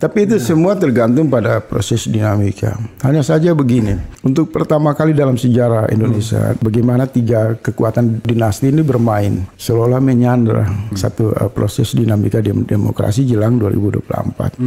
Tapi itu semua tergantung pada proses dinamika. Hanya saja begini, untuk pertama kali dalam sejarah Indonesia, bagaimana tiga kekuatan dinasti ini bermain seolah menyandra satu proses dinamika demokrasi jelang 2024,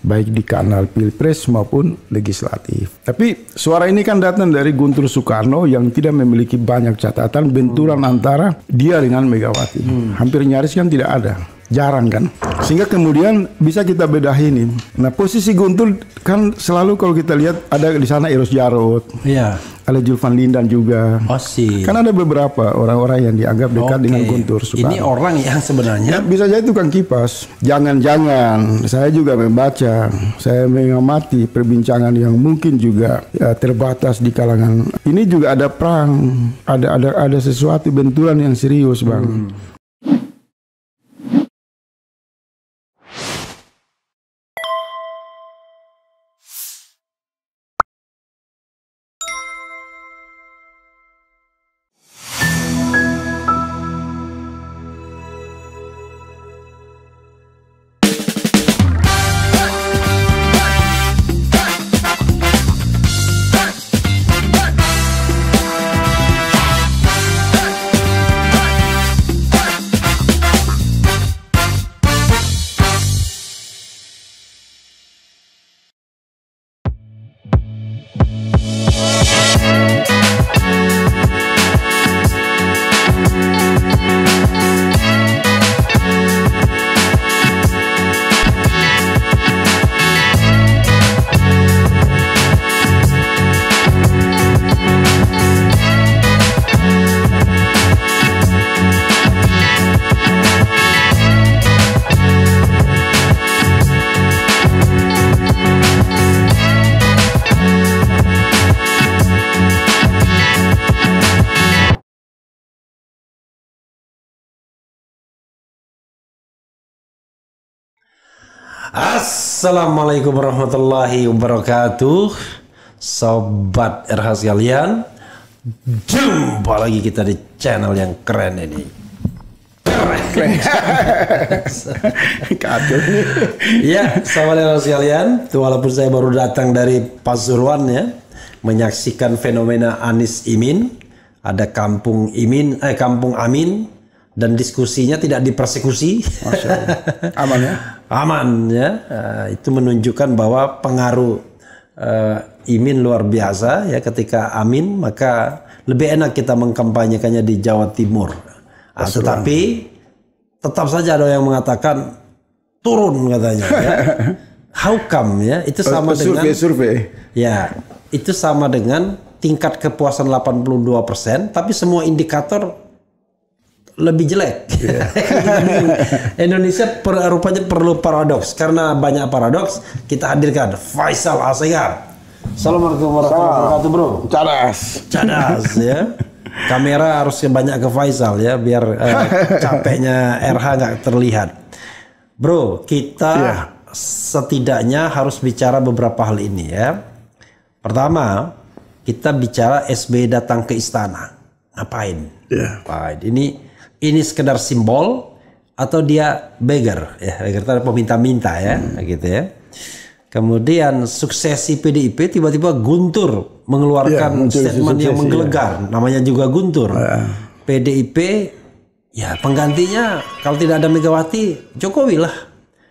baik di kanal pilpres maupun legislatif. Tapi suara ini kan datang dari Guntur Soekarno yang tidak memiliki banyak catatan benturan antara dia dengan Megawati. Hampir nyaris kan tidak ada. Jarang kan, sehingga kemudian bisa kita bedahi ini. Nah, posisi Guntur kan selalu kalau kita lihat ada di sana Eros Jarot, ada Julvan Lindan juga. Kan ada beberapa orang-orang yang dianggap dekat dengan Guntur Soekarno. Ini orang yang sebenarnya bisa jadi tukang kipas. Jangan-jangan saya juga membaca, saya mengamati perbincangan yang mungkin juga terbatas di kalangan. Ini juga ada perang, ada sesuatu benturan yang serius, Bang. Assalamualaikum warahmatullahi wabarakatuh, sobat RH sekalian. Jumpa lagi kita di channel yang keren ini. Keren. Ya, sobat RH sekalian, walaupun saya baru datang dari Pasuruan ya, menyaksikan fenomena Anies Imin, ada kampung Amin. Dan diskusinya tidak dipersekusi. Masya Allah. Aman ya? Aman ya. Itu menunjukkan bahwa pengaruh Imin luar biasa ya. Ketika Amin, maka lebih enak kita mengkampanyekannya di Jawa Timur. Tetapi tetap saja ada yang mengatakan turun katanya ya. How come ya? Itu sama dengan survei. Ya, itu sama dengan tingkat kepuasan 82%, tapi semua indikator lebih jelek. Indonesia rupanya perlu paradoks. Karena banyak paradoks, kita hadirkan Faisal Asegaf. Assalamualaikum warahmatullahi wabarakatuh, bro. Cadas ya. Kamera harus banyak ke Faisal ya, biar capeknya RH nggak terlihat. Bro, kita setidaknya harus bicara beberapa hal ini ya. Pertama, kita bicara SBY datang ke istana. Ngapain? Ngapain? Ini sekedar simbol atau dia beggar ya, beggar peminta-minta ya, gitu ya. Kemudian suksesi PDIP, tiba-tiba Guntur mengeluarkan statement yang menggelegar, namanya juga Guntur. PDIP ya penggantinya kalau tidak ada Megawati, Jokowi lah.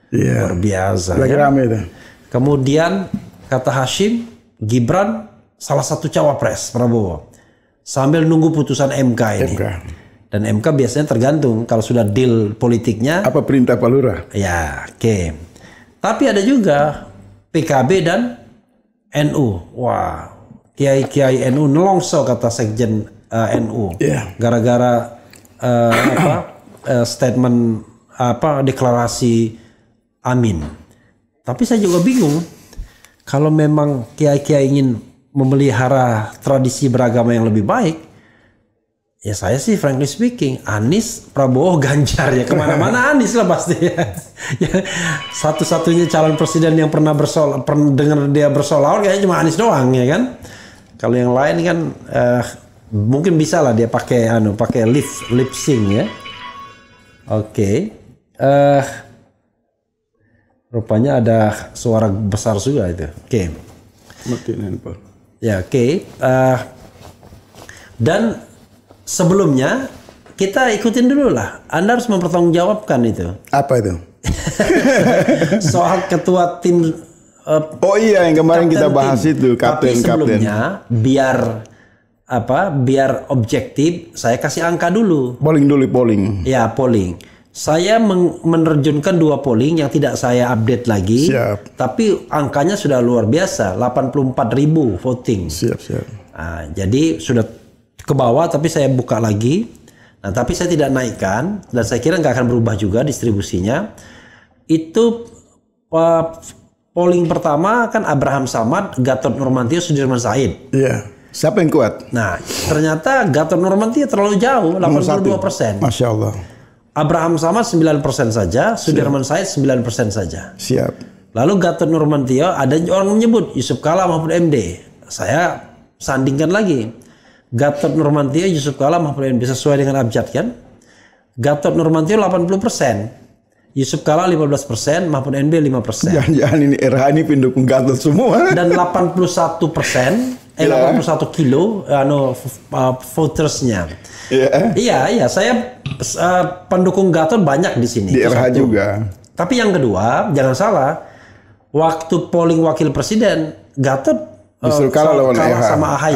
Luar biasa. Lagi rame itu. Kemudian kata Hashim, Gibran salah satu cawapres Prabowo. Sambil nunggu putusan MK ini. Dan MK biasanya tergantung kalau sudah deal politiknya. Apa perintah Pak Lurah? Ya, oke. Tapi ada juga PKB dan NU. Wah, kiai-kiai NU nelongso kata sekjen NU. Gara-gara statement deklarasi Amin. Tapi saya juga bingung kalau memang kiai-kiai ingin memelihara tradisi beragama yang lebih baik. Ya saya sih frankly speaking, Anies, Prabowo, Ganjar ya kemana-mana Anies lah pasti ya. Satu-satunya calon presiden yang pernah dengar dia bersolawat kayaknya cuma Anies doang ya kan. Kalau yang lain kan mungkin bisa lah dia pakai lip sync ya. Oke. Rupanya ada suara besar juga itu. Oke. Matiin handphone. Ya, oke. Dan sebelumnya kita ikutin dulu lah. Anda harus mempertanggungjawabkan itu. Apa itu? Soal ketua tim. Oh iya, yang kemarin kita bahas tim. itu, Tapi sebelumnya biar objektif, saya kasih angka dulu. Polling dulu, polling. Ya, polling. Saya menerjunkan 2 polling yang tidak saya update lagi. Siap. Tapi angkanya sudah luar biasa, 84.000 voting. Siap. Nah, jadi sudah ke bawah, tapi saya buka lagi. Nah, tapi saya tidak naikkan dan saya kira nggak akan berubah juga distribusinya. Itu polling pertama kan Abraham Samad, Gatot Nurmantio, Sudirman Said. Iya. Siapa yang kuat? Nah, ternyata Gatot Nurmantio terlalu jauh, 82%. Masya Allah. Abraham Samad 9% saja, Sudirman Said 9% saja. Siap. Lalu Gatot Nurmantio, ada orang menyebut Yusuf Kala Mahfud MD. Saya sandingkan lagi. Gatot Nurmantio, Yusuf Kala Mahfud MD sesuai dengan abjad kan? Gatot Nurmantio 80%, Yusuf Kala 15%, Mahfud MD 5%. Jangan-jangan ini RH ini pendukung Gatot semua. Dan 81%, 81 kilo votersnya. Iya, saya pendukung Gatot banyak di sini. Di RH juga. Tapi yang kedua, jangan salah, waktu polling wakil presiden, Gatot kalah sama AHY.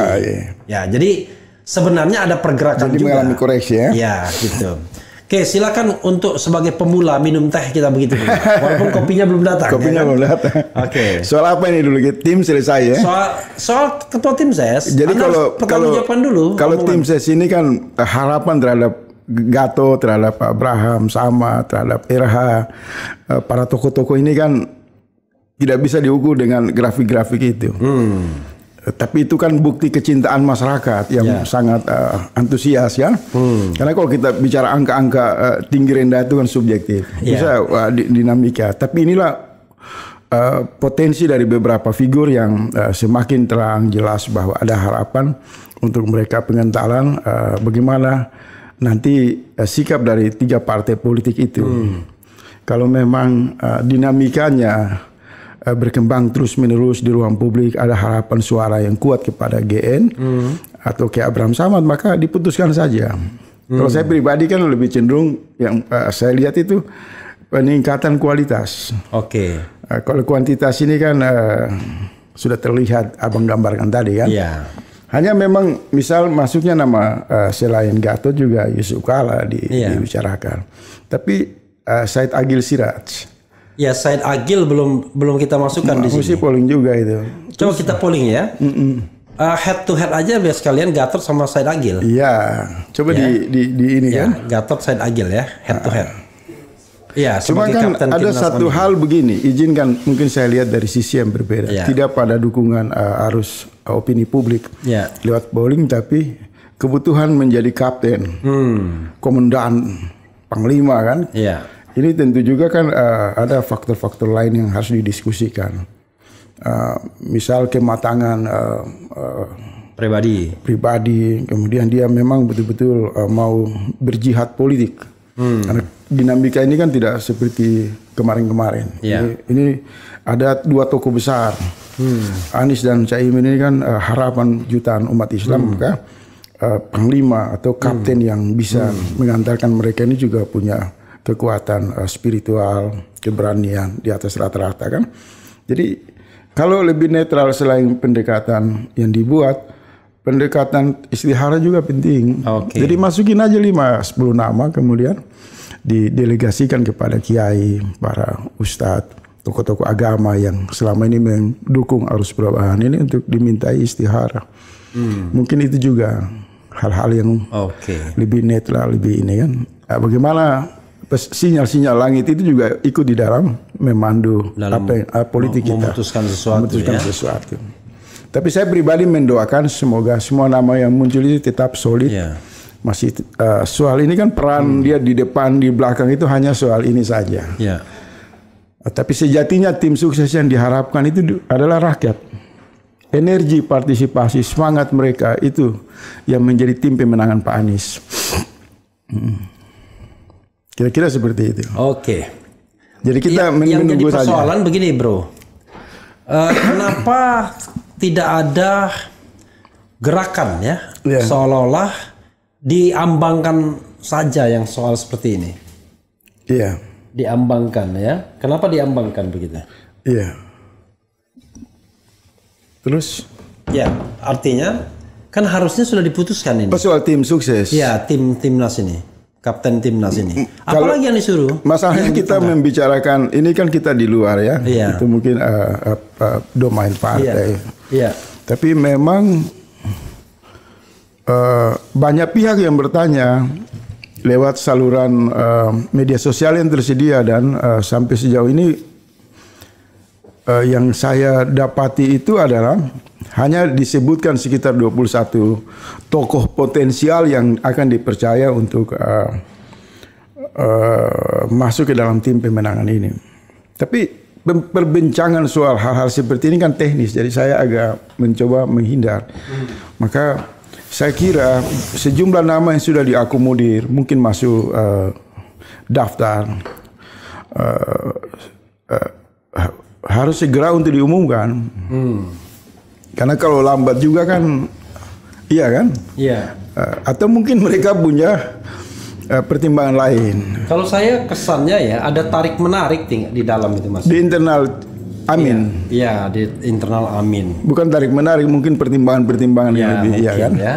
Ya, jadi sebenarnya ada pergerakan jadi juga. Mengalami koreksi ya. Ya, gitu. Oke, silakan untuk sebagai pemula minum teh kita begitu. Walaupun kopinya belum datang. Kopinya belum datang. Oke. Soal apa ini dulu? Tim selesai ya. Soal ketua tim ses. Jadi kalau tim ses ini kan harapan terhadap Gatot, terhadap Pak Abraham, Samad, terhadap RH, para tokoh-tokoh ini kan tidak bisa diukur dengan grafik-grafik itu. Tapi itu kan bukti kecintaan masyarakat yang sangat antusias ya. Karena kalau kita bicara angka-angka tinggi rendah itu kan subjektif, bisa dinamika. Tapi inilah potensi dari beberapa figur yang semakin terang jelas bahwa ada harapan untuk mereka pengentalan bagaimana nanti sikap dari 3 partai politik itu. Kalau memang dinamikanya berkembang terus-menerus di ruang publik, ada harapan suara yang kuat kepada GN atau ke Abraham Samad, maka diputuskan saja. Kalau saya pribadi kan lebih cenderung yang saya lihat itu peningkatan kualitas. Oke. Kalau kuantitas ini kan sudah terlihat abang gambarkan tadi kan. Iya. Hanya memang misal masuknya nama selain Gatot juga Yusuf Kala dibicarakan. Tapi Said Agil Siraj. Ya, Said Agil belum kita masukkan di sini. Mesti polling juga itu. Coba kita polling ya. Head to head aja biar sekalian Gatot sama Said Agil. Iya, coba di ini kan. Gatot Said Agil ya, head to head. Iya, cuma kan ada satu hal begini, izinkan mungkin saya lihat dari sisi yang berbeda. Tidak pada dukungan arus opini publik lewat polling, tapi kebutuhan menjadi kapten, komandan, panglima kan. Iya. Ini tentu juga kan ada faktor-faktor lain yang harus didiskusikan. Misal kematangan pribadi, kemudian dia memang betul-betul mau berjihad politik. Karena dinamika ini kan tidak seperti kemarin-kemarin. Ini ada 2 tokoh besar, Anies dan Caimin ini kan harapan jutaan umat Islam, maka panglima atau kapten yang bisa mengantarkan mereka ini juga punya kekuatan spiritual, keberanian di atas rata-rata kan. Jadi kalau lebih netral selain pendekatan yang dibuat, pendekatan istihara juga penting. Jadi masukin aja 5-10 nama, kemudian didelegasikan kepada kiai, para ustadz, tokoh-tokoh agama yang selama ini mendukung arus perubahan ini untuk dimintai istihara. Mungkin itu juga hal-hal yang lebih netral, lebih ini kan. Bagaimana sinyal-sinyal langit itu juga ikut di dalam memandu politik kita, memutuskan sesuatu. Tapi saya pribadi mendoakan semoga semua nama yang muncul itu tetap solid. Masih soal ini kan peran dia di depan, di belakang itu hanya soal ini saja. Tapi sejatinya tim sukses yang diharapkan itu adalah rakyat. Energi partisipasi, semangat mereka itu yang menjadi tim pemenangan Pak Anies. Kira-kira seperti itu. Jadi kita yang jadi menunggu saja. persoalan begini bro, kenapa tidak ada gerakan ya, seolah-olah diambangkan saja yang soal seperti ini. Iya. Diambangkan ya, kenapa diambangkan begitu? Iya. Terus? Ya, artinya kan harusnya sudah diputuskan ini. Soal tim sukses. Iya, timnas ini, kapten timnas ini. Apalagi yang disuruh? Masalahnya kita membicarakan ini kan kita di luar ya. Iya. Itu mungkin domain partai. Iya. Tapi memang banyak pihak yang bertanya lewat saluran media sosial yang tersedia dan sampai sejauh ini yang saya dapati itu adalah hanya disebutkan sekitar 21 tokoh potensial yang akan dipercaya untuk masuk ke dalam tim pemenangan ini. Tapi perbincangan soal hal-hal seperti ini kan teknis, jadi saya agak mencoba menghindar. Maka saya kira sejumlah nama yang sudah diakomodir mungkin masuk daftar harus segera untuk diumumkan. Karena kalau lambat juga kan, iya kan? Iya. Atau mungkin mereka punya pertimbangan lain. Kalau saya kesannya ya ada tarik menarik di dalam itu mas. Di internal Amin. Iya, di internal Amin. Bukan tarik menarik, mungkin pertimbangan-pertimbangan yang lebih, iya kan? Ya.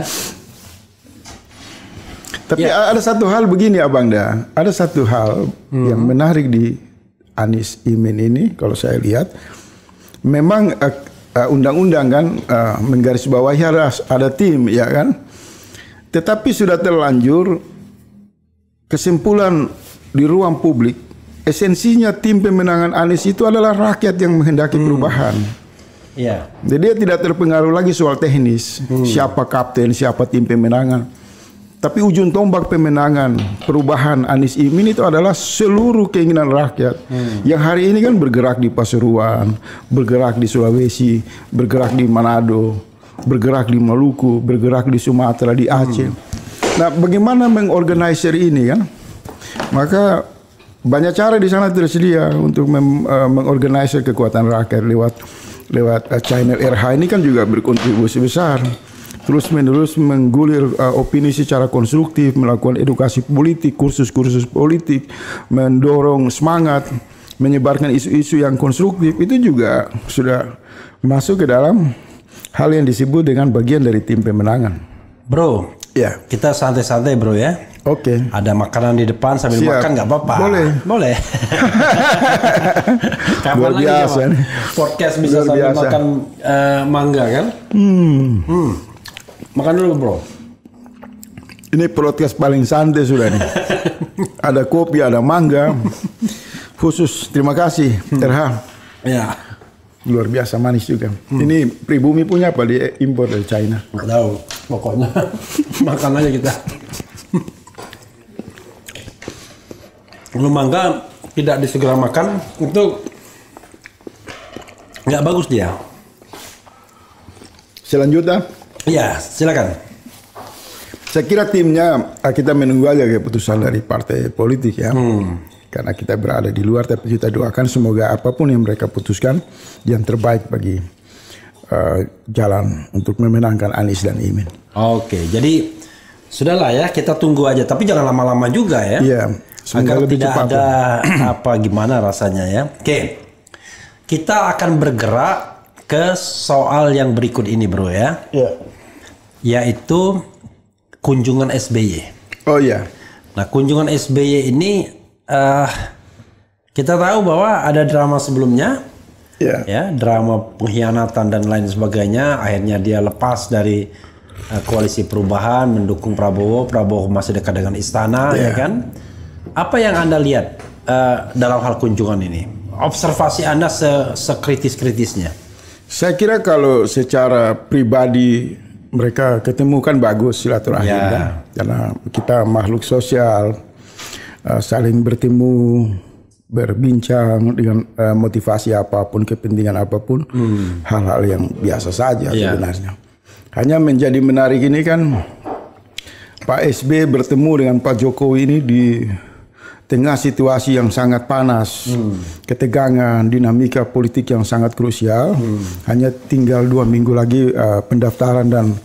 Tapi ada satu hal begini Abang Da, ada satu hal yang menarik di Anies Imin ini, kalau saya lihat, memang undang-undang kan menggarisbawahi ada tim, ya kan? Tetapi sudah terlanjur kesimpulan di ruang publik, esensinya tim pemenangan Anies itu adalah rakyat yang menghendaki perubahan. Yeah. Jadi dia tidak terpengaruh lagi soal teknis, siapa kapten, siapa tim pemenangan. Tapi ujung tombak pemenangan perubahan Anies Imin itu adalah seluruh keinginan rakyat yang hari ini kan bergerak di Pasuruan, bergerak di Sulawesi, bergerak di Manado, bergerak di Maluku, bergerak di Sumatera, di Aceh. Nah, bagaimana mengorganisir ini kan? Maka banyak cara di sana tersedia untuk mengorganisir kekuatan rakyat lewat channel RH ini kan juga berkontribusi besar. Terus-menerus menggulir opini secara konstruktif, melakukan edukasi politik, kursus-kursus politik, mendorong semangat, menyebarkan isu-isu yang konstruktif, itu juga sudah masuk ke dalam hal yang disebut dengan bagian dari tim pemenangan. Bro, ya, kita santai-santai bro ya. Oke. Ada makanan di depan sambil makan nggak apa-apa. Boleh. Kapan lagi ya, podcast bisa sambil makan mangga kan? Makan dulu bro. Ini podcast paling santai sudah nih. Ada kopi, ada mangga. Khusus terima kasih Terha. Ya. Luar biasa manis juga. Ini pribumi punya apa? Di impor dari China. Nggak tahu. Pokoknya makan aja kita. Kalau mangga tidak disegera makan itu nggak bagus dia. Selanjutnya. Iya, silakan. Saya kira timnya kita menunggu aja keputusan dari partai politik ya. Karena kita berada di luar, tapi kita doakan semoga apapun yang mereka putuskan yang terbaik bagi jalan untuk memenangkan Anies dan Imin. Oke, jadi sudahlah ya, kita tunggu aja. Tapi jangan lama-lama juga ya. Iya. Agar tidak ada apa gimana rasanya ya. Oke, kita akan bergerak ke soal yang berikut ini bro ya. Iya. Yaitu kunjungan SBY. Oh iya. Nah kunjungan SBY ini kita tahu bahwa ada drama sebelumnya. Iya. Ya, drama pengkhianatan dan lain sebagainya. Akhirnya dia lepas dari koalisi perubahan, mendukung Prabowo. Prabowo masih dekat dengan istana, ya kan? Apa yang Anda lihat dalam hal kunjungan ini? Observasi Anda sekritis-kritisnya. Saya kira kalau secara pribadi mereka ketemu kan bagus silaturahim kan? Karena kita makhluk sosial, saling bertemu, berbincang dengan motivasi apapun, kepentingan apapun, hal-hal yang biasa saja sebenarnya. Hanya menjadi menarik ini kan Pak SB bertemu dengan Pak Jokowi ini di tengah situasi yang sangat panas, ketegangan, dinamika politik yang sangat krusial, hanya tinggal 2 minggu lagi pendaftaran dan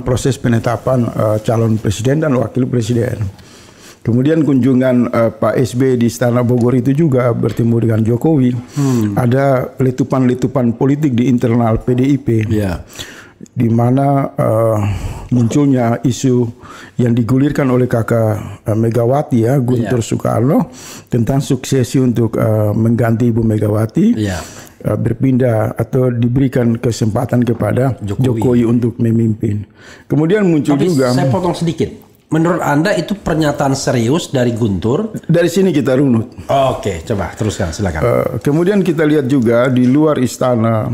proses penetapan calon presiden dan wakil presiden. Kemudian kunjungan Pak SB di Istana Bogor itu juga bertemu dengan Jokowi. Ada letupan-letupan politik di internal PDIP. Ya. Di mana munculnya isu yang digulirkan oleh kakak Megawati ya, Guntur Soekarno, tentang suksesi untuk mengganti Ibu Megawati, berpindah atau diberikan kesempatan kepada Jokowi untuk memimpin. Kemudian muncul juga. Saya potong sedikit. Menurut Anda itu pernyataan serius dari Guntur? Dari sini kita runut. Oke, coba teruskan, silakan. Kemudian kita lihat juga di luar istana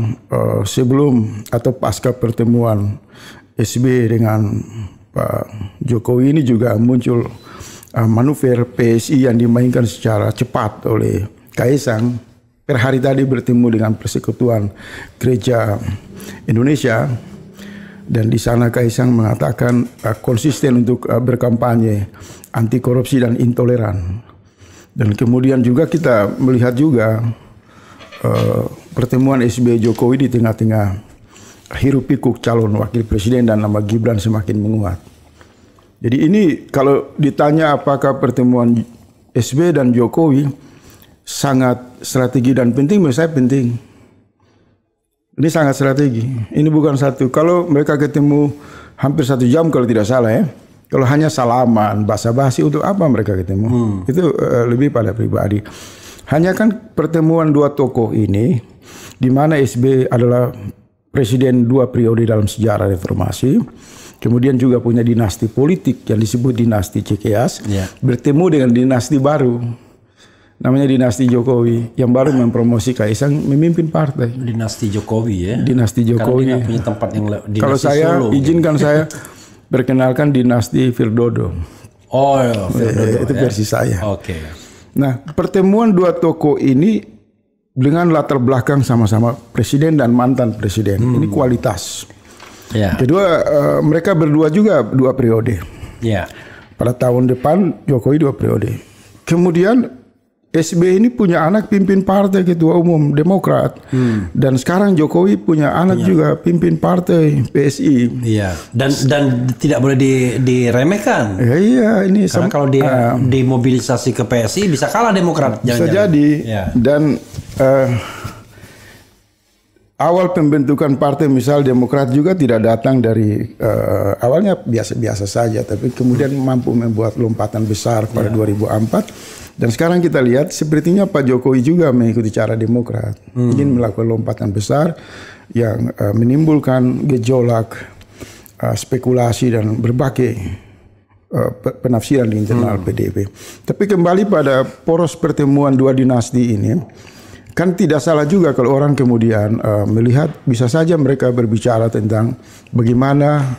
sebelum atau pasca pertemuan SB dengan Pak Jokowi ini juga muncul manuver PSI yang dimainkan secara cepat oleh Kaisang. Per hari tadi bertemu dengan Persekutuan Gereja Indonesia. Dan di sana Kaisang mengatakan konsisten untuk berkampanye anti korupsi dan intoleran. Dan kemudian juga kita melihat juga pertemuan SBY Jokowi di tengah-tengah hiruk pikuk calon wakil presiden dan nama Gibran semakin menguat. Jadi ini kalau ditanya apakah pertemuan SBY dan Jokowi sangat strategi dan penting, menurut saya penting. Ini sangat strategi. Ini bukan satu. Kalau mereka ketemu hampir 1 jam kalau tidak salah ya. Kalau hanya salaman, basa-basi, untuk apa mereka ketemu? Itu lebih pada pribadi. Hanya kan pertemuan 2 tokoh ini, di mana SB adalah presiden 2 periode dalam sejarah reformasi, kemudian juga punya dinasti politik yang disebut dinasti Cikeas, bertemu dengan dinasti baru. Namanya dinasti Jokowi yang baru mempromosi Kaisang memimpin partai. Dinasti Jokowi ya. Dinasti Jokowi. Karena dia punya tempat yang kalau saya Solo, izinkan saya perkenalkan dinasti Firdodo. Oh, ya, Firdodo, itu versi saya. Oke. Nah, pertemuan 2 tokoh ini dengan latar belakang sama-sama presiden dan mantan presiden. Ini kualitas. Kedua, mereka berdua juga 2 periode. Pada tahun depan Jokowi 2 periode. Kemudian SBY ini punya anak pimpin partai ketua umum Demokrat, dan sekarang Jokowi punya anak juga pimpin partai PSI. Iya. Dan tidak boleh diremehkan. Iya, ini karena kalau dia dimobilisasi ke PSI bisa kalah Demokrat. Bisa jadi. Dan awal pembentukan partai misal Demokrat juga tidak datang dari awalnya biasa-biasa saja, tapi kemudian mampu membuat lompatan besar pada 2004. Dan sekarang kita lihat sepertinya Pak Jokowi juga mengikuti cara Demokrat. Ingin melakukan lompatan besar yang menimbulkan gejolak, spekulasi dan berbagai penafsiran di internal PDIP. Tapi kembali pada poros pertemuan 2 dinasti ini, kan tidak salah juga kalau orang kemudian melihat bisa saja mereka berbicara tentang bagaimana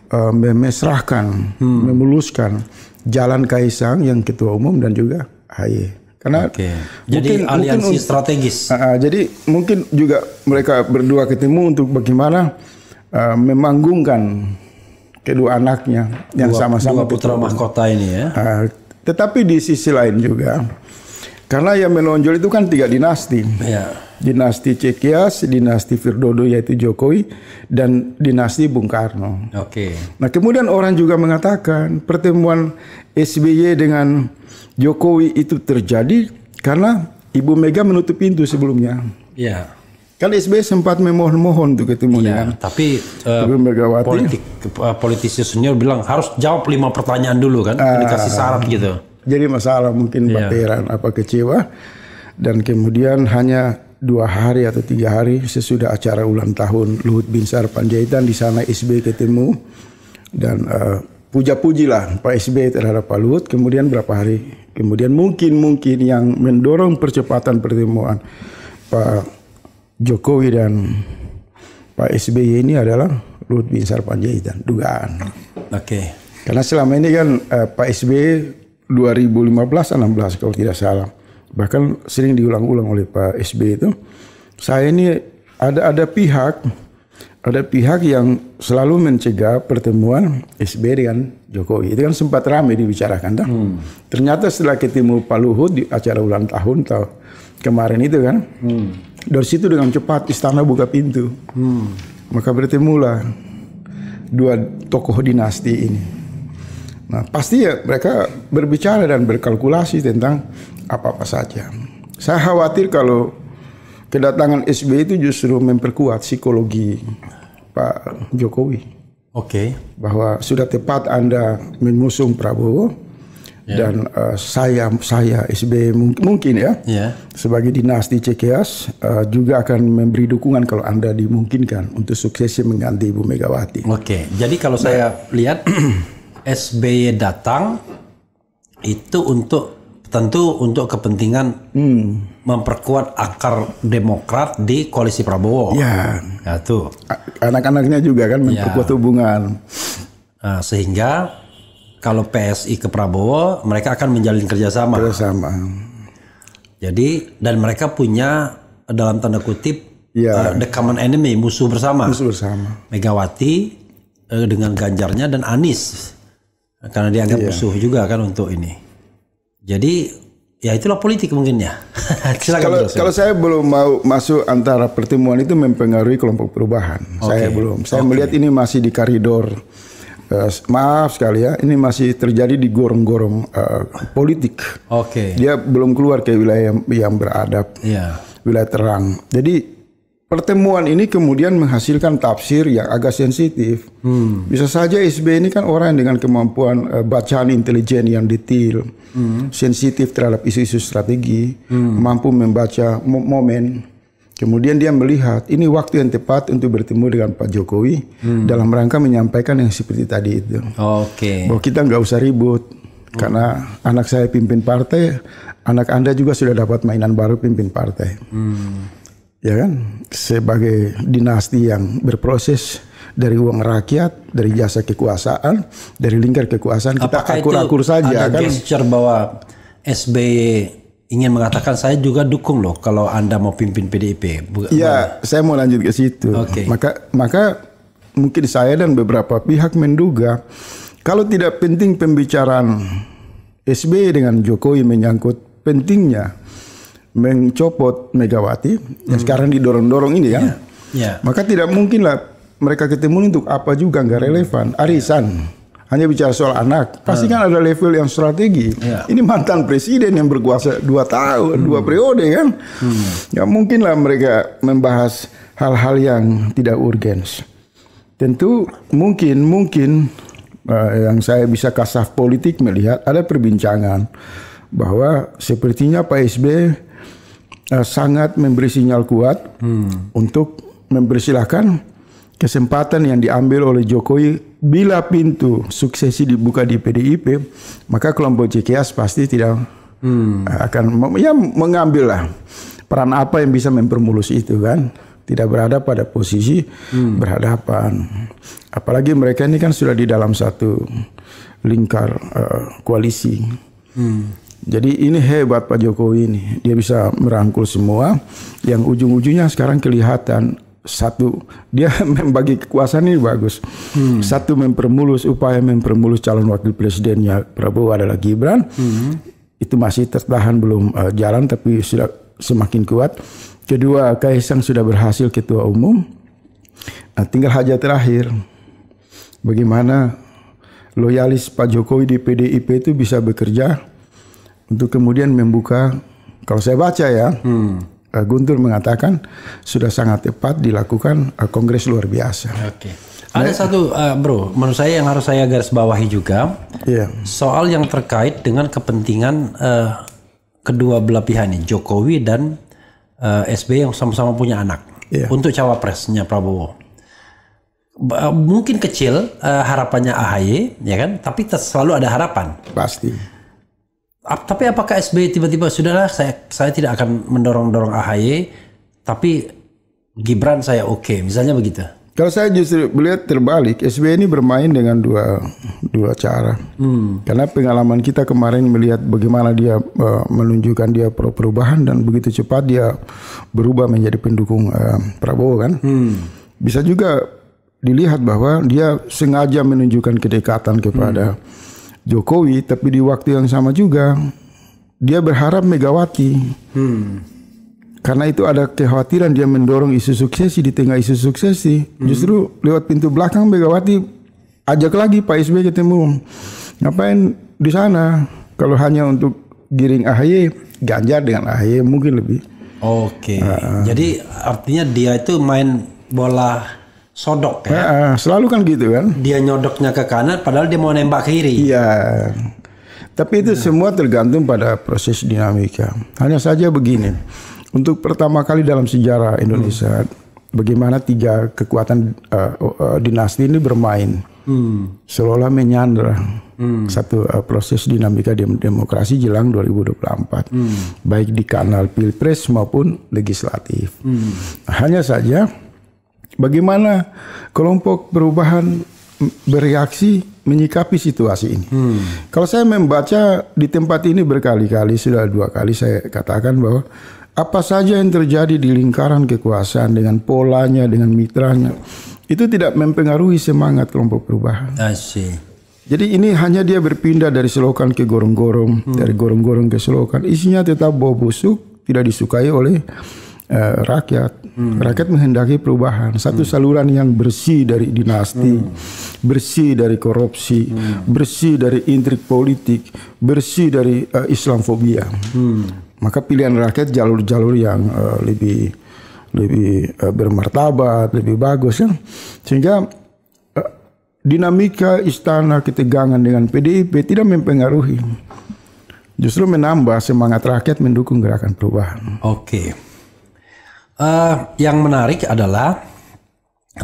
memesrahkan, memuluskan jalan Kaisang yang ketua umum dan juga AHY. Karena jadi aliansi strategis. Jadi mungkin juga mereka berdua ketemu untuk bagaimana memanggungkan kedua anaknya yang sama-sama putra mahkota ini ya. Tetapi di sisi lain juga, karena yang menonjol itu kan 3 dinasti. Dinasti Cikeas, dinasti Firdodo yaitu Jokowi, dan dinasti Bung Karno. Nah kemudian orang juga mengatakan pertemuan SBY dengan Jokowi itu terjadi karena Ibu Mega menutup pintu sebelumnya. Kan SBY sempat memohon-mohon untuk ketemu dengan tapi Ibu Megawati. Politisi senior bilang harus jawab 5 pertanyaan dulu kan, dikasih syarat gitu. Jadi masalah mungkin baperan apa kecewa, dan kemudian hanya 2 hari atau 3 hari sesudah acara ulang tahun Luhut Binsar Panjaitan di sana SBY ketemu dan puja-pujilah Pak SBY terhadap Pak Luhut. Kemudian berapa hari kemudian mungkin yang mendorong percepatan pertemuan Pak Jokowi dan Pak SBY ini adalah Luhut Binsar Panjaitan, dugaan. Karena selama ini kan Pak SBY 2015-16 kalau tidak salah, bahkan sering diulang-ulang oleh Pak SBY itu, saya ini ada pihak ada pihak yang selalu mencegah pertemuan SBY dengan Jokowi. Itu kan sempat ramai dibicarakan. Ternyata setelah ketemu Pak Luhut di acara ulang tahun kemarin itu kan, dari situ dengan cepat istana buka pintu. Maka bertemulah dua tokoh dinasti ini. Nah, pasti ya mereka berbicara dan berkalkulasi tentang apa-apa saja. Saya khawatir kalau kedatangan SBY itu justru memperkuat psikologi Pak Jokowi. Oke. Bahwa sudah tepat Anda mengusung Prabowo dan saya SBY mungkin ya sebagai dinasti Cikeas juga akan memberi dukungan kalau Anda dimungkinkan untuk suksesi mengganti Ibu Megawati. Oke. Jadi kalau saya lihat SBY datang itu tentu untuk kepentingan memperkuat akar Demokrat di koalisi Prabowo. Ya tuh. Anak-anaknya juga kan memperkuat hubungan. Sehingga kalau PSI ke Prabowo, mereka akan menjalin kerjasama. Jadi dan mereka punya dalam tanda kutip the common enemy, musuh bersama. Megawati dengan Ganjarnya dan Anies karena dianggap musuh juga kan untuk ini. Jadi ya itulah politik mungkin ya. Kalau saya belum mau masuk antara pertemuan itu mempengaruhi kelompok perubahan. Saya belum. Saya melihat ini masih di koridor. Maaf sekali ya, ini masih terjadi di gorong-gorong politik. Dia belum keluar ke wilayah yang beradab, wilayah terang. Jadi pertemuan ini kemudian menghasilkan tafsir yang agak sensitif. Bisa saja SBY ini kan orang dengan kemampuan bacaan intelijen yang detail, sensitif terhadap isu-isu strategi, mampu membaca momen. Kemudian dia melihat ini waktu yang tepat untuk bertemu dengan Pak Jokowi dalam rangka menyampaikan yang seperti tadi itu. Bahwa kita nggak usah ribut karena anak saya pimpin partai, anak Anda juga sudah dapat mainan baru pimpin partai. Ya kan, sebagai dinasti yang berproses dari uang rakyat, dari jasa kekuasaan, dari lingkar kekuasaan, kita akur-akur saja. Ada gesture bahwa SBY ingin mengatakan saya juga dukung loh kalau Anda mau pimpin PDIP. Iya, saya mau lanjut ke situ. Maka mungkin saya dan beberapa pihak menduga kalau tidak penting pembicaraan SBY dengan Jokowi menyangkut pentingnya mencopot Megawati yang sekarang didorong-dorong ini ya. Maka tidak mungkinlah mereka ketemu untuk apa juga, nggak relevan. Arisan hanya bicara soal anak, pasti kan ada level yang strategi. Ini mantan presiden yang berkuasa 2 tahun, 2 periode kan. Nggak mungkinlah mereka membahas hal-hal yang tidak urgens. Tentu mungkin yang saya bisa kasaf politik melihat ada perbincangan bahwa sepertinya Pak SBY sangat memberi sinyal kuat untuk mempersilahkan kesempatan yang diambil oleh Jokowi bila pintu suksesi dibuka di PDIP, maka kelompok Cikeas pasti tidak akan mengambil lah peran apa yang bisa mempermulus itu kan, tidak berada pada posisi berhadapan. Apalagi mereka ini kan sudah di dalam satu lingkar koalisi. Jadi ini hebat Pak Jokowi ini, dia bisa merangkul semua yang ujung-ujungnya sekarang kelihatan. Satu, dia membagi kekuasaan ini bagus. Satu, upaya mempermulus calon wakil presidennya Prabowo adalah Gibran. Itu masih tertahan belum jalan tapi sudah semakin kuat. Kedua, Kaisang sudah berhasil ketua umum. Nah, tinggal hajat terakhir. Bagaimana loyalis Pak Jokowi di PDIP itu bisa bekerja untuk kemudian membuka, kalau saya baca ya, Guntur mengatakan sudah sangat tepat dilakukan kongres luar biasa. Ada satu bro, menurut saya yang harus saya garis bawahi juga, soal yang terkait dengan kepentingan kedua belah pihak ini, Jokowi dan SBY yang sama-sama punya anak untuk cawapresnya Prabowo. Mungkin kecil harapannya AHY, ya kan? Tapi selalu ada harapan. Pasti. Tapi apakah SBY tiba-tiba sudahlah saya tidak akan mendorong-dorong AHY, tapi Gibran saya oke, misalnya begitu? Kalau saya justru melihat terbalik, SBY ini bermain dengan dua cara. Karena pengalaman kita kemarin melihat bagaimana dia menunjukkan dia pro perubahan dan begitu cepat dia berubah menjadi pendukung Prabowo kan. Bisa juga dilihat bahwa dia sengaja menunjukkan kedekatan kepada Jokowi, tapi di waktu yang sama juga dia berharap Megawati. Karena itu ada kekhawatiran dia mendorong isu suksesi. Di tengah isu suksesi, justru lewat pintu belakang Megawati ajak lagi Pak SBY ketemu. Ngapain di sana? Kalau hanya untuk giring AHY, Ganjar dengan AHY mungkin lebih. Oke. Jadi artinya dia itu main bola sodok ya? Selalu kan gitu kan? Dia nyodoknya ke kanan, padahal dia mau nembak ke kiri. Iya. Tapi itu semua tergantung pada proses dinamika. Hanya saja begini. Untuk pertama kali dalam sejarah Indonesia, bagaimana tiga kekuatan dinasti ini bermain, seolah menyandra satu proses dinamika demokrasi jelang 2024, baik di kanal pilpres maupun legislatif. Hanya saja, bagaimana kelompok perubahan bereaksi menyikapi situasi ini. Kalau saya membaca di tempat ini berkali-kali, sudah 2 kali saya katakan bahwa apa saja yang terjadi di lingkaran kekuasaan dengan polanya, dengan mitranya, itu tidak mempengaruhi semangat kelompok perubahan. Asyik. Jadi ini hanya dia berpindah dari selokan ke gorong-gorong, dari gorong-gorong ke selokan. Isinya tetap bau busuk, tidak disukai oleh rakyat. Rakyat menghendaki perubahan. Satu saluran yang bersih dari dinasti, bersih dari korupsi, bersih dari intrik politik, bersih dari Islamfobia. Maka pilihan rakyat jalur-jalur yang lebih bermartabat, lebih bagus ya. Sehingga dinamika istana ketegangan dengan PDIP tidak mempengaruhi. Justru menambah semangat rakyat mendukung gerakan perubahan. Oke. Yang menarik adalah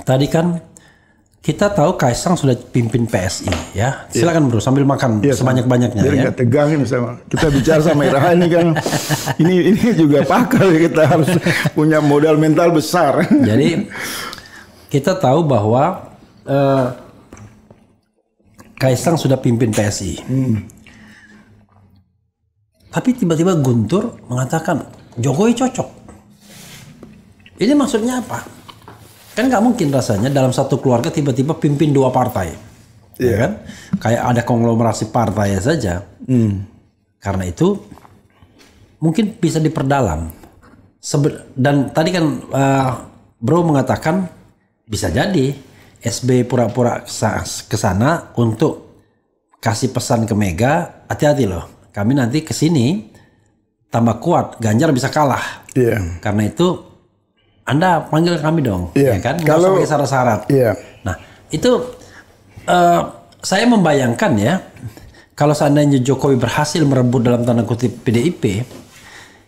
tadi kan kita tahu Kaisang sudah pimpin PSI ya. Silakan bro sambil makan sebanyak-banyaknya biar ya. Nggak tegang ini sama kita bicara sama Iraha ini kan. ini juga pakar, kita harus punya modal mental besar. Jadi kita tahu bahwa Kaisang sudah pimpin PSI. Tapi tiba-tiba Guntur mengatakan Jokowi cocok. Ini maksudnya apa? Kan nggak mungkin rasanya dalam satu keluarga tiba-tiba pimpin 2 partai, ya kan? Kayak ada konglomerasi partai saja. Karena itu mungkin bisa diperdalam. Dan tadi kan Bro mengatakan bisa jadi SB pura-pura ke sana untuk kasih pesan ke Mega, hati-hati loh. Kami nanti ke sini tambah kuat, Ganjar bisa kalah. Karena itu Anda panggil kami dong, ya kan? Kalau pakai syarat-syarat. Nah, itu saya membayangkan ya, kalau seandainya Jokowi berhasil merebut dalam tanda kutip PDIP,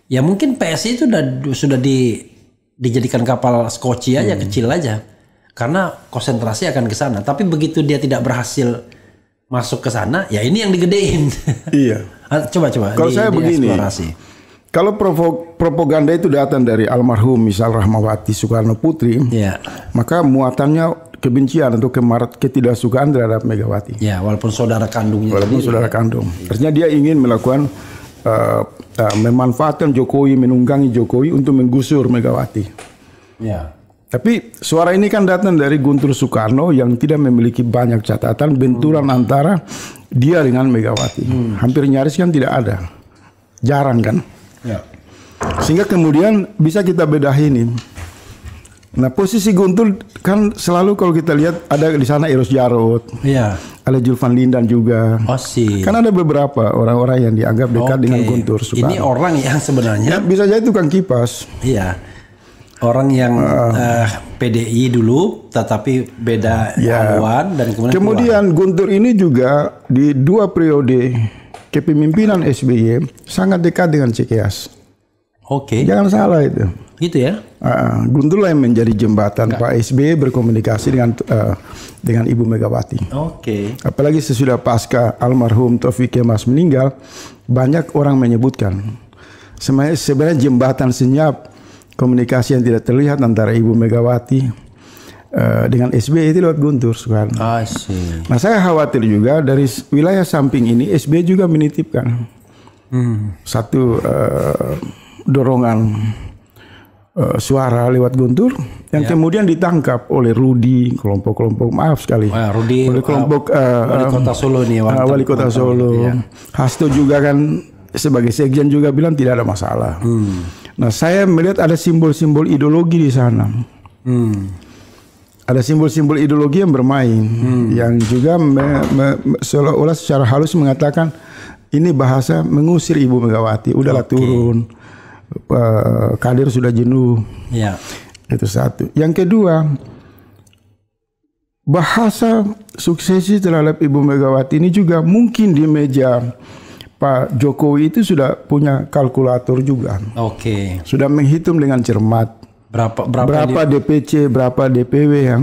ya mungkin PSI itu sudah dijadikan kapal skoci aja, kecil aja, karena konsentrasi akan ke sana. Tapi begitu dia tidak berhasil masuk ke sana, ya ini yang digedein. Coba. Kalau saya begini. Kalau propaganda itu datang dari almarhum misal Rahmawati Soekarno Putri, maka muatannya kebencian atau ketidaksukaan terhadap Megawati. Ya, walaupun saudara kandungnya. Saudara kandung. Artinya dia ingin melakukan memanfaatkan Jokowi, menunggangi Jokowi untuk menggusur Megawati. Tapi suara ini kan datang dari Guntur Soekarno yang tidak memiliki banyak catatan benturan antara dia dengan Megawati. Hampir nyaris kan tidak ada, jarang kan. Sehingga kemudian bisa kita bedahin. Nah, posisi Guntur kan selalu kalau kita lihat ada di sana Eros Jarot, ada Julvan Lindan juga. Kan ada beberapa orang-orang yang dianggap dekat dengan Guntur Soekarno. Ini orang yang sebenarnya bisa jadi tukang kipas. Orang yang PDI dulu, tetapi beda haluan dan kemudian Guntur ini juga di 2 periode kepemimpinan SBY sangat dekat dengan Cikeas. Jangan salah itu. Gitu ya. Guntur lah yang menjadi jembatan Pak SBY berkomunikasi dengan Ibu Megawati. Apalagi sesudah pasca almarhum Taufik Kemas meninggal, banyak orang menyebutkan sebenarnya jembatan senyap komunikasi yang tidak terlihat antara Ibu Megawati dengan SBY itu lewat Guntur Soekarno. Nah, saya khawatir juga dari wilayah samping ini SBY juga menitipkan satu dorongan suara lewat Guntur yang kemudian ditangkap oleh Rudi, kelompok-kelompok oleh kelompok wali kota Solo nih, wali kota Solo. Hasto juga kan sebagai sekjen juga bilang tidak ada masalah. Nah, saya melihat ada simbol-simbol ideologi di sana. Ada simbol-simbol ideologi yang bermain, yang juga seolah-olah secara halus mengatakan ini bahasa mengusir Ibu Megawati. Udahlah turun. Kader sudah jenuh. Itu satu. Yang kedua, bahasa suksesi terhadap Ibu Megawati ini juga mungkin di meja Pak Jokowi itu sudah punya kalkulator juga. Sudah menghitung dengan cermat berapa DPC, berapa DPW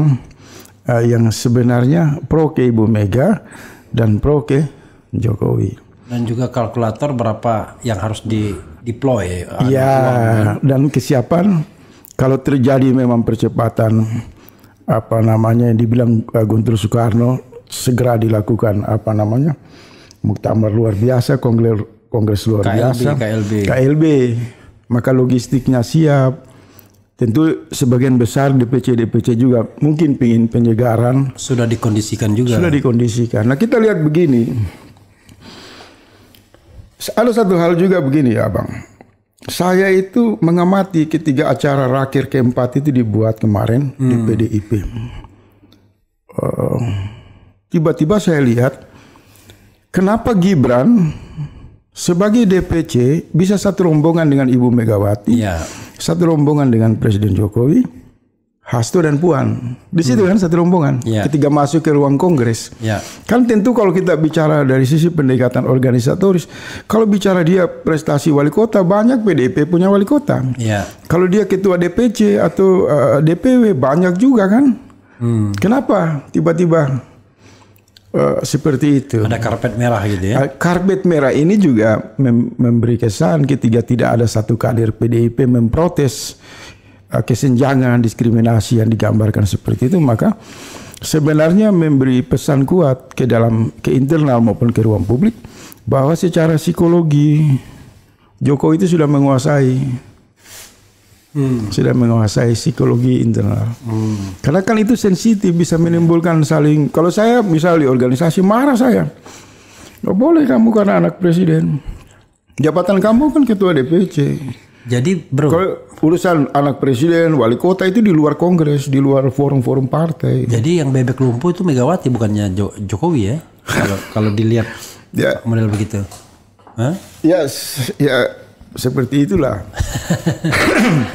yang sebenarnya pro ke Ibu Mega dan pro ke Jokowi. Dan juga kalkulator berapa yang harus deploy. Dan kesiapan kalau terjadi memang percepatan yang dibilang Guntur Soekarno segera dilakukan muktamar luar biasa, kongres luar biasa, KLB. Maka logistiknya siap. Tentu sebagian besar DPC juga mungkin ingin penyegaran. Sudah dikondisikan juga. Nah, kita lihat begini. Ada satu hal juga begini ya Bang. Saya itu mengamati ketika acara Raker keempat itu dibuat kemarin di PDIP. Tiba-tiba saya lihat kenapa Gibran sebagai DPC bisa satu rombongan dengan Ibu Megawati, satu rombongan dengan Presiden Jokowi, Hasto dan Puan. Di situ kan satu rombongan. Ketika masuk ke ruang kongres. Kan tentu kalau kita bicara dari sisi pendekatan organisatoris, kalau bicara dia prestasi wali kota, banyak PDIP punya wali kota. Kalau dia ketua DPC atau DPW, banyak juga kan. Kenapa tiba-tiba seperti itu? Ada karpet merah gitu ya. Karpet merah ini juga memberi kesan ketika tidak ada satu kader PDIP memprotes kesenjangan, diskriminasi yang digambarkan seperti itu, maka sebenarnya memberi pesan kuat ke internal maupun ke ruang publik bahwa secara psikologi Jokowi itu sudah menguasai psikologi internal. Karena kan itu sensitif, bisa menimbulkan saling. Kalau saya misalnya di organisasi marah saya, nggak boleh kamu karena anak presiden, jabatan kamu kan ketua DPC. Jadi bro, kalau urusan anak presiden, wali kota itu di luar kongres, di luar forum-forum partai. Jadi yang bebek lumpuh itu Megawati, bukannya Jokowi ya? Kalau dilihat model begitu. Ya seperti itulah.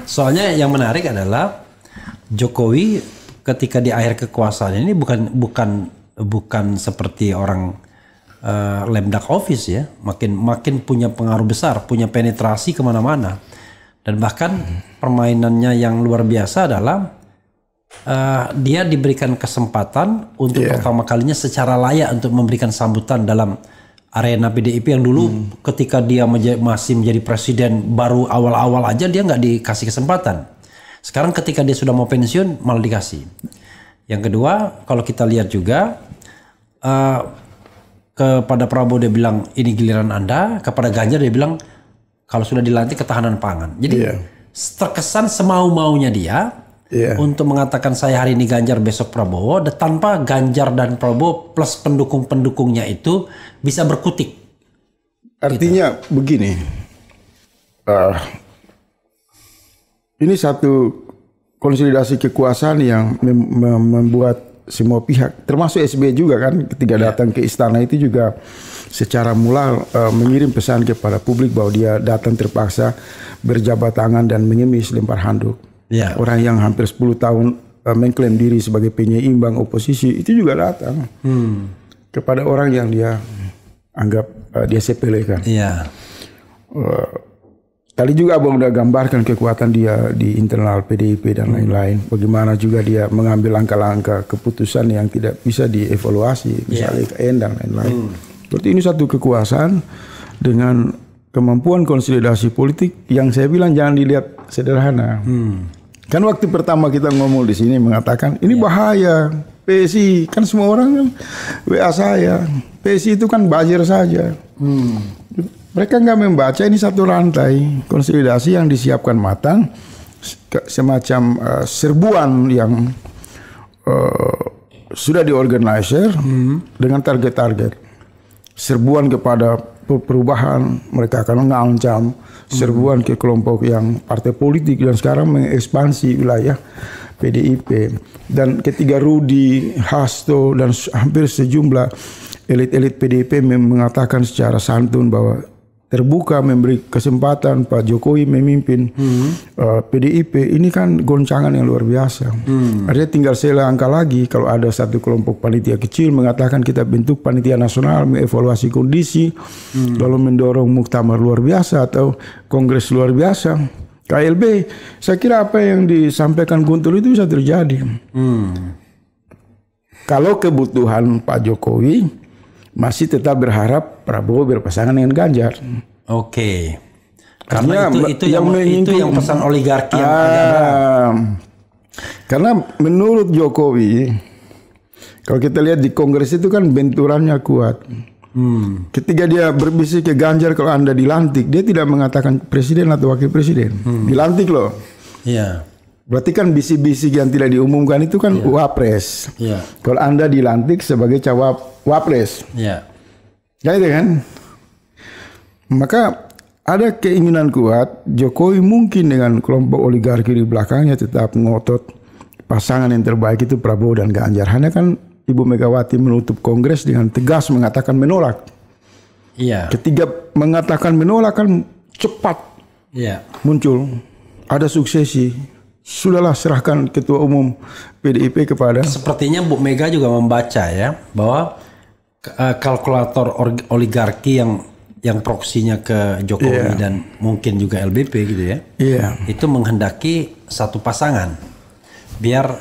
Soalnya yang menarik adalah Jokowi ketika di akhir kekuasaan ini bukan seperti orang lemdak office ya, makin punya pengaruh besar, punya penetrasi kemana-mana, dan bahkan permainannya yang luar biasa adalah dia diberikan kesempatan untuk pertama kalinya secara layak untuk memberikan sambutan dalam arena PDIP yang dulu ketika dia masih menjadi presiden baru awal-awal aja dia nggak dikasih kesempatan. Sekarang ketika dia sudah mau pensiun malah dikasih. Yang kedua, kalau kita lihat juga kepada Prabowo dia bilang ini giliran Anda, kepada Ganjar dia bilang kalau sudah dilantik ketahanan pangan. Jadi terkesan semau-maunya dia untuk mengatakan saya hari ini Ganjar besok Prabowo, tanpa Ganjar dan Prabowo plus pendukung-pendukungnya itu bisa berkutik. Artinya begini, ini satu konsolidasi kekuasaan yang membuat semua pihak, termasuk SBY juga kan, ketika datang ke istana itu juga secara mulal mengirim pesan kepada publik bahwa dia datang terpaksa berjabat tangan dan mengemis lempar handuk. Orang yang hampir 10 tahun mengklaim diri sebagai penyeimbang oposisi itu juga datang kepada orang yang dia anggap dia sepelekan. Tadi juga Abang udah gambarkan kekuatan dia di internal PDIP dan lain-lain. Bagaimana juga dia mengambil langkah-langkah keputusan yang tidak bisa dievaluasi, misalnya IKN dan lain-lain. Berarti ini satu kekuasaan dengan kemampuan konsolidasi politik yang saya bilang jangan dilihat sederhana. Kan waktu pertama kita ngomong di sini mengatakan ini bahaya. PSI kan semua orang kan WA saya. PSI itu kan buzzer saja. Mereka nggak membaca ini satu rantai konsolidasi yang disiapkan matang semacam serbuan yang sudah diorganisir dengan target-target. Serbuan kepada perubahan, mereka akan mengancam. Serbuan ke kelompok yang partai politik dan sekarang mengekspansi wilayah PDIP. Dan ketika Rudi, Hasto dan hampir sejumlah elit-elit PDIP mengatakan secara santun bahwa terbuka memberi kesempatan Pak Jokowi memimpin PDIP, ini kan goncangan yang luar biasa. Artinya tinggal selangkah lagi kalau ada satu kelompok panitia kecil mengatakan kita bentuk panitia nasional, mengevaluasi kondisi, lalu mendorong muktamar luar biasa atau kongres luar biasa, KLB. Saya kira apa yang disampaikan Guntur itu bisa terjadi. Kalau kebutuhan Pak Jokowi masih tetap berharap Prabowo berpasangan dengan Ganjar. Oke. Karena itu yang pesan oligarki yang agak berat. Karena menurut Jokowi, kalau kita lihat di Kongres itu kan benturannya kuat. Ketika dia berbisik ke Ganjar kalau Anda dilantik, dia tidak mengatakan presiden atau wakil presiden. Dilantik loh. Iya. Berarti kan bisik-bisik yang tidak diumumkan itu kan wapres. Kalau Anda dilantik sebagai wapres. Ya itu kan. Maka ada keinginan kuat Jokowi mungkin dengan kelompok oligarki di belakangnya tetap ngotot pasangan yang terbaik itu Prabowo dan Ganjar. Hanya kan Ibu Megawati menutup Kongres dengan tegas mengatakan menolak. Ketika mengatakan menolak kan cepat muncul ada suksesi. Sudahlah serahkan ketua umum PDIP kepada. Sepertinya Bu Mega juga membaca ya bahwa kalkulator oligarki yang proksinya ke Jokowi dan mungkin juga LBP gitu ya. Itu menghendaki satu pasangan biar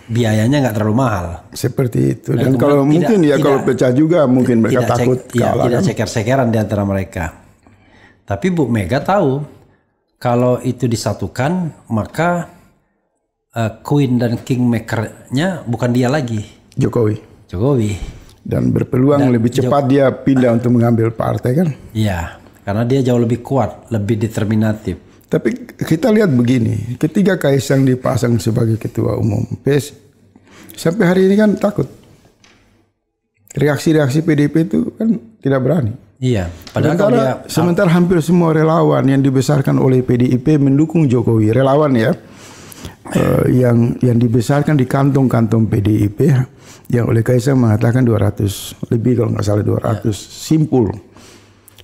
biayanya nggak terlalu mahal. Seperti itu. Dan kalau mungkin kalau pecah juga mungkin mereka takut kalah. Tidak ceker-cekeran di antara mereka. Tapi Bu Mega tahu kalau itu disatukan maka Queen dan Kingmaker-nya bukan dia lagi. Jokowi. Dan berpeluang lebih cepat dia pindah untuk mengambil partai kan? Iya, karena dia jauh lebih kuat, lebih determinatif. Tapi kita lihat begini, ketika Kaisang dipasang sebagai ketua umum PS, sampai hari ini kan takut. Reaksi-reaksi PDIP itu kan tidak berani. Iya, padahal sementara hampir semua relawan yang dibesarkan oleh PDIP mendukung Jokowi, relawan ya. Yang dibesarkan di kantong-kantong PDIP yang oleh Kaisang mengatakan 200 lebih kalau nggak salah 200 simpul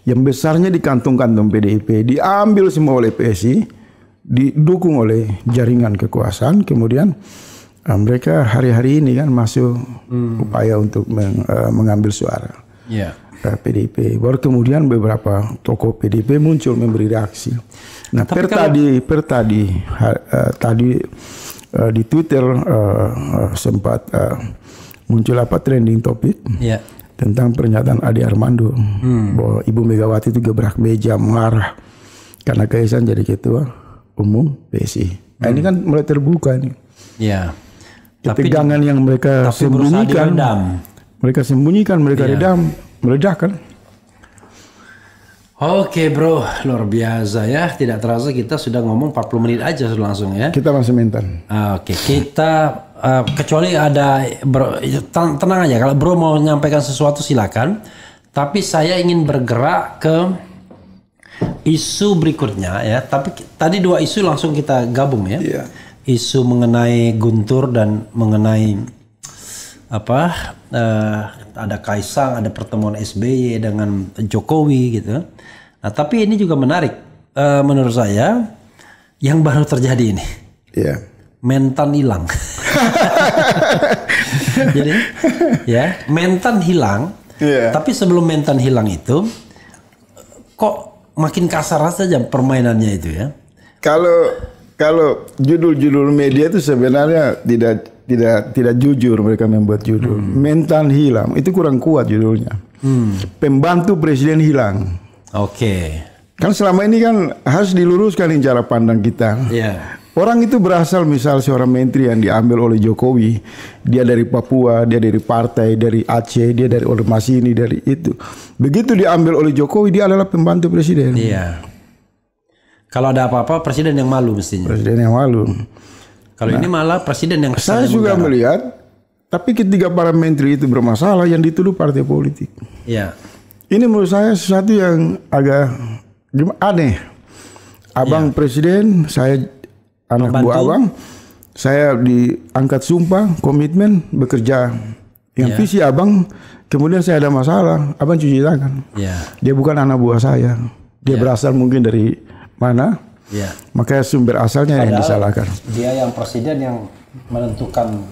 yang besarnya di kantong-kantong PDIP diambil semua oleh PSI didukung oleh jaringan kekuasaan kemudian mereka hari-hari ini kan masuk upaya untuk mengambil suara PDIP baru kemudian beberapa tokoh PDIP muncul memberi reaksi. Nah, tadi di Twitter sempat muncul trending topik tentang pernyataan Ade Armando bahwa Ibu Megawati itu gebrak meja marah karena Kaisang jadi ketua umum PSI. Nah, ini kan mulai terbuka nih. Ketegangan yang mereka sembunyikan, mereka redam, meledakkan. Oke bro, luar biasa ya. Tidak terasa kita sudah ngomong 40 menit aja langsung ya. Kita masih mentan. Oke, kita kecuali ada bro, tenang aja. Kalau bro mau menyampaikan sesuatu silakan. Tapi saya ingin bergerak ke isu berikutnya ya. Tapi tadi dua isu langsung kita gabung ya. Isu mengenai Guntur dan mengenai ada Kaisang, ada pertemuan SBY dengan Jokowi gitu. Nah, tapi ini juga menarik menurut saya yang baru terjadi ini. Mentan hilang. Jadi Mentan hilang. Tapi sebelum Mentan hilang itu kok makin kasar saja permainannya itu ya. Kalau judul-judul media itu sebenarnya tidak jujur mereka membuat judul. Mentan hilang itu kurang kuat judulnya. Pembantu presiden hilang. Kan selama ini kan harus diluruskan cara pandang kita. Orang itu berasal misal seorang menteri yang diambil oleh Jokowi, dia dari Papua, dia dari partai, dari Aceh, dia dari ormas ini, dari itu. Begitu diambil oleh Jokowi dia adalah pembantu presiden. Kalau ada apa-apa presiden yang malu mestinya. Presiden yang malu. Kalau ini malah presiden yang Saya juga melihat, tapi ketika para menteri itu bermasalah, yang dituduh partai politik. Ya. Ini menurut saya sesuatu yang agak aneh. Abang presiden, saya anak buah abang, saya diangkat sumpah, komitmen, bekerja. Yang visi abang, kemudian saya ada masalah, abang cuci tangan. Dia bukan anak buah saya. Dia berasal mungkin dari mana? Makanya sumber asalnya yang disalahkan. Dia yang presiden yang menentukan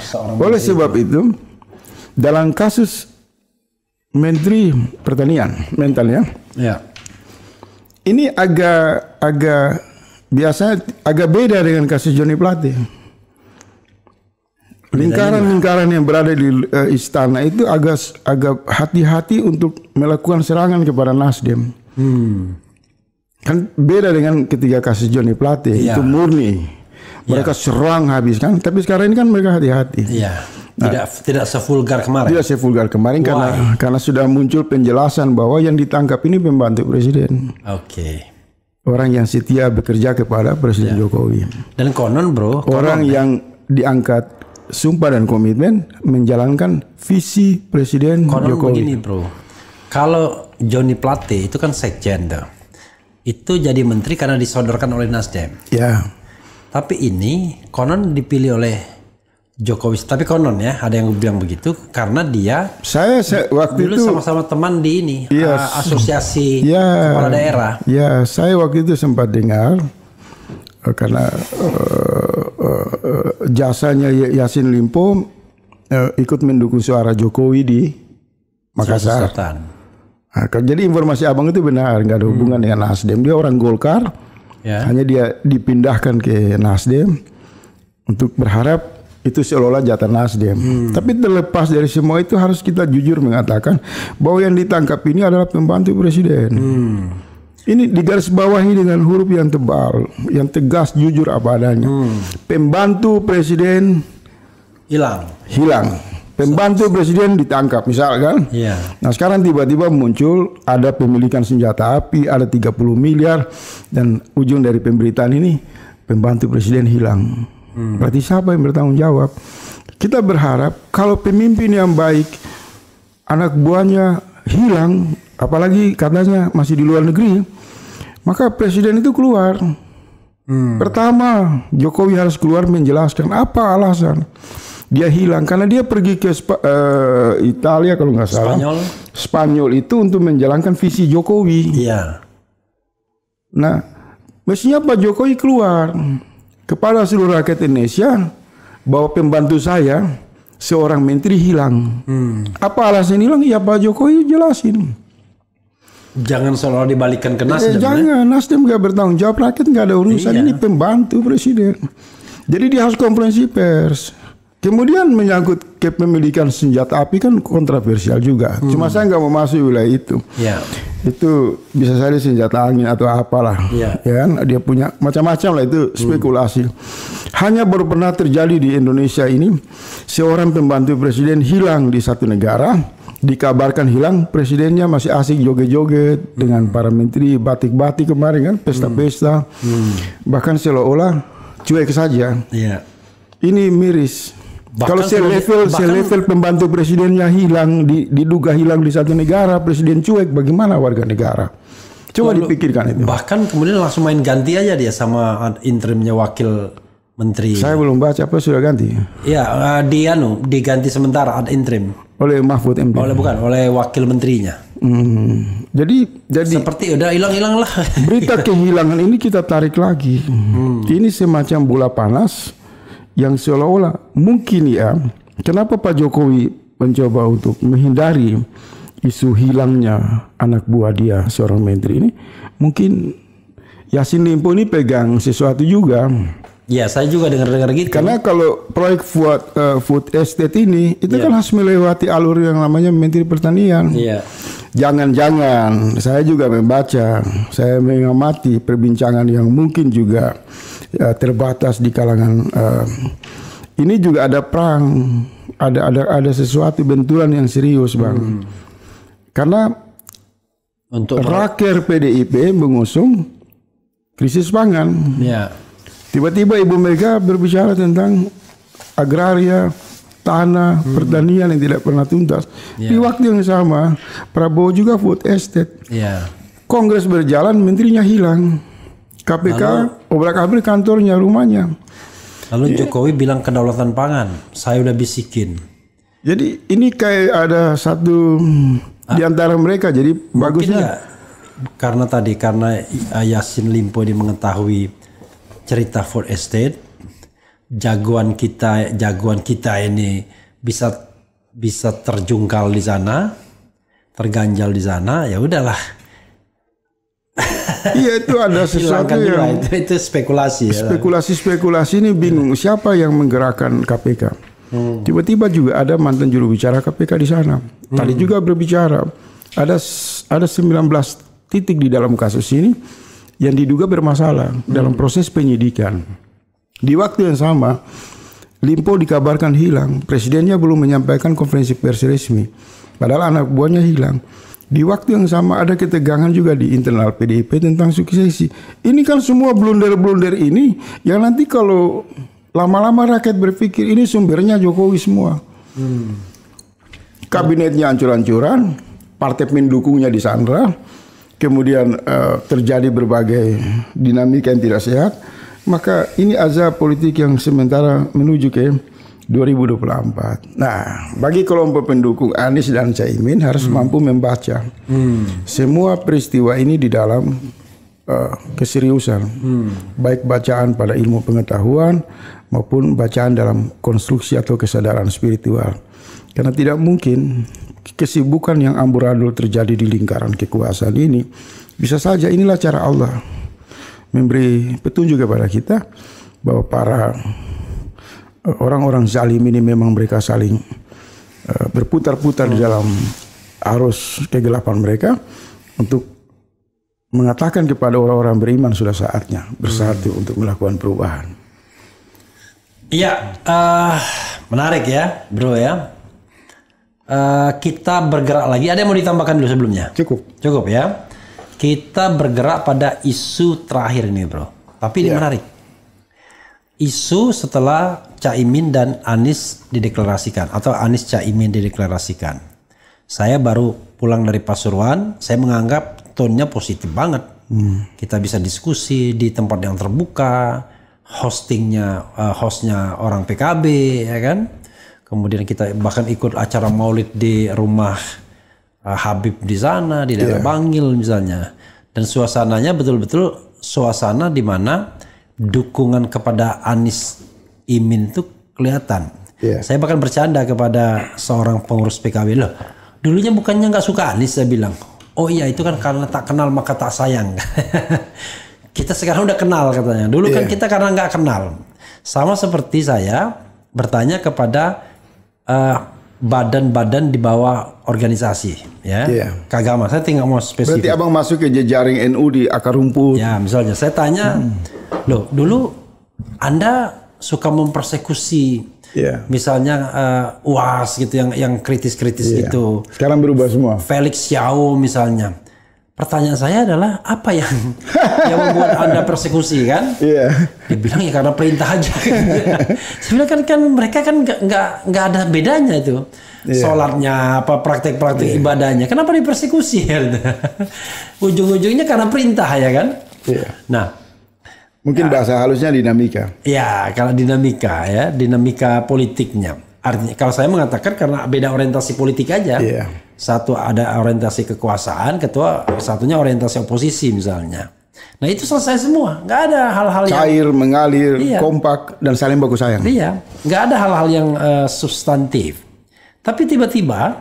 seorang. Oleh sebab itu, dalam kasus Menteri Pertanian, mentalnya, ini agak biasa, agak beda dengan kasus Johnny Plate. Lingkaran-lingkaran yang berada di istana itu agak hati-hati untuk melakukan serangan kepada Nasdem. Kan beda dengan ketika kasus Johnny Plate, itu murni mereka serang habis kan. Tapi sekarang ini kan mereka hati-hati. Tidak sevulgar kemarin. Tidak sevulgar kemarin karena sudah muncul penjelasan bahwa yang ditangkap ini pembantu presiden. Orang yang setia bekerja kepada Presiden Jokowi. Dan konon orang yang diangkat sumpah dan komitmen menjalankan visi Presiden Jokowi. Begini kalau Johnny Plate itu kan sekjen tuh. Itu jadi menteri karena disodorkan oleh Nasdem. Tapi ini konon dipilih oleh Jokowi. Tapi konon ya, ada yang bilang begitu karena dia saya waktu dulu itu sama-sama teman di ini asosiasi kepala daerah. Saya waktu itu sempat dengar karena jasanya Yassin Limpo ikut mendukung suara Jokowi di Makassar. Jadi informasi abang itu benar, nggak ada hubungan dengan Nasdem. Dia orang Golkar, hanya dia dipindahkan ke Nasdem untuk berharap itu seolah-olah jatah Nasdem. Tapi terlepas dari semua itu harus kita jujur mengatakan bahwa yang ditangkap ini adalah pembantu presiden. Ini digarisbawahi dengan huruf yang tebal, yang tegas, jujur apa adanya. Pembantu presiden hilang. Pembantu presiden ditangkap misalkan. Nah sekarang tiba-tiba muncul ada pemilikan senjata api, ada 30 miliar. Dan ujung dari pemberitaan ini pembantu presiden hilang. Berarti siapa yang bertanggung jawab? Kita berharap kalau pemimpin yang baik anak buahnya hilang, apalagi katanya masih di luar negeri, maka presiden itu keluar. Pertama Jokowi harus keluar menjelaskan apa alasan dia hilang, karena dia pergi ke Italia kalau nggak salah, Spanyol itu untuk menjalankan visi Jokowi. Nah, mestinya Pak Jokowi keluar kepada seluruh rakyat Indonesia bahwa pembantu saya seorang menteri hilang. Apa alasan hilang? Ya Pak Jokowi jelasin. Jangan selalu dibalikan ke Nasdem. Jangan, Nasdem nggak bertanggung jawab, rakyat nggak ada urusan. Ini pembantu presiden. Jadi dia harus konferensi pers. Kemudian menyangkut kepemilikan senjata api kan kontroversial juga. Cuma saya nggak mau masuk wilayah itu. Itu bisa saja senjata angin atau apalah. Ya kan? Dia punya macam-macam lah, itu spekulasi. Hanya baru pernah terjadi di Indonesia ini, seorang pembantu presiden hilang di satu negara. Dikabarkan hilang, presidennya masih asik joget-joget dengan para menteri, batik-batik kemarin kan, pesta-pesta. Bahkan seolah-olah cuek saja. Ini miris. Kalau selevel pembantu presidennya hilang, diduga hilang di satu negara, presiden cuek, bagaimana warga negara? Coba dipikirkan itu. Bahkan kemudian langsung main ganti aja dia sama interimnya wakil menteri. Saya belum baca, apa sudah ganti? Diganti sementara ad interim. Oleh Mahfud MD. Oleh wakil menterinya. Jadi seperti udah hilang-hilang lah. Berita kehilangan ini kita tarik lagi. Ini semacam bola panas yang seolah-olah mungkin kenapa Pak Jokowi mencoba untuk menghindari isu hilangnya anak buah dia seorang menteri ini. Mungkin Yassin Limpo ini pegang sesuatu juga. Saya juga dengar-dengar gitu. Karena kalau proyek food estate ini itu kan harus melewati alur yang namanya Menteri Pertanian. Jangan-jangan saya juga membaca, saya mengamati perbincangan yang mungkin juga terbatas di kalangan ini juga ada perang, ada sesuatu benturan yang serius, Bang. Karena untuk raker PDIP mengusung krisis pangan. Ya. Tiba-tiba Ibu Mega berbicara tentang agraria, tanah, pertanian yang tidak pernah tuntas. Di waktu yang sama, Prabowo juga food estate. Ya. Kongres berjalan, menterinya hilang. KPK obrak-abrik kantornya, rumahnya. Lalu Jokowi bilang kedaulatan pangan, saya udah bisikin. Jadi ini kayak ada satu di antara mereka. Jadi bagusnya karena Yassin Limpo ini mengetahui cerita food estate, jagoan kita ini bisa terjungkal di sana, terganjal di sana, ya udahlah. Iya, itu ada sesuatu yang itu spekulasi ya. Spekulasi ini bingung siapa yang menggerakkan KPK. Tiba-tiba juga ada mantan juru bicara KPK di sana. Tadi juga berbicara ada 19 titik di dalam kasus ini yang diduga bermasalah dalam proses penyidikan. Di waktu yang sama, Limpo dikabarkan hilang. Presidennya belum menyampaikan konferensi pers resmi. Padahal anak buahnya hilang. Di waktu yang sama ada ketegangan juga di internal PDIP tentang suksesi. Ini kan semua blunder-blunder ini yang nanti kalau lama-lama rakyat berpikir ini sumbernya Jokowi semua. Kabinetnya hancur-hancuran, partai pendukungnya disandra, kemudian terjadi berbagai dinamika yang tidak sehat. Maka ini azab politik yang sementara menuju ke 2024. Nah, bagi kelompok pendukung Anies dan Caimin harus mampu membaca semua peristiwa ini di dalam keseriusan, baik bacaan pada ilmu pengetahuan maupun bacaan dalam konstruksi atau kesadaran spiritual. Karena tidak mungkin kesibukan yang amburadul terjadi di lingkaran kekuasaan ini. Bisa saja inilah cara Allah memberi petunjuk kepada kita bahwa para orang-orang zalim ini memang mereka saling berputar-putar di dalam arus kegelapan mereka untuk mengatakan kepada orang-orang beriman sudah saatnya bersatu untuk melakukan perubahan. Iya, menarik ya, bro ya. Kita bergerak lagi. Ada yang mau ditambahkan dulu sebelumnya? Cukup ya. Kita bergerak pada isu terakhir ini, bro. Tapi ini menarik. Isu setelah Caimin dan Anies dideklarasikan atau Anies Caimin dideklarasikan. Saya baru pulang dari Pasuruan, saya menganggap tone-nya positif banget. Kita bisa diskusi di tempat yang terbuka, hostnya orang PKB, ya kan. Kemudian kita bahkan ikut acara Maulid di rumah Habib di sana, di daerah Bangil misalnya. Dan suasananya betul-betul suasana di mana dukungan kepada Anies Imin itu kelihatan. Saya bahkan bercanda kepada seorang pengurus PKB, loh, dulunya bukannya nggak suka Anies, saya bilang. Oh iya, itu kan karena tak kenal maka tak sayang. Kita sekarang udah kenal katanya. Dulu kan kita karena nggak kenal. Sama seperti saya bertanya kepada badan-badan di bawah organisasi, ya, keagamaan. Saya tinggal mau spesifik. Berarti abang masuk ke jejaring NU di akar rumput. Ya, misalnya saya tanya, loh, dulu Anda suka mempersekusi, misalnya UAS gitu, yang kritis-kritis gitu. Sekarang berubah semua. Felix Xiao misalnya. Pertanyaan saya adalah apa yang membuat Anda persekusi, kan? Dibilang ya karena perintah aja. Sebenarnya kan mereka kan nggak ada bedanya itu. Sholatnya apa, praktek-praktek ibadahnya. Kenapa dipersekusi? Ujung-ujungnya karena perintah, ya kan? Nah, mungkin bahasa halusnya dinamika. Ya, kalau dinamika ya, dinamika politiknya. Artinya kalau saya mengatakan karena beda orientasi politik aja. Satu ada orientasi kekuasaan, satunya orientasi oposisi misalnya. Nah itu selesai semua, nggak ada hal-hal yang cair, mengalir, kompak dan saling baku sayang. Iya, nggak ada hal-hal yang substantif. Tapi tiba-tiba,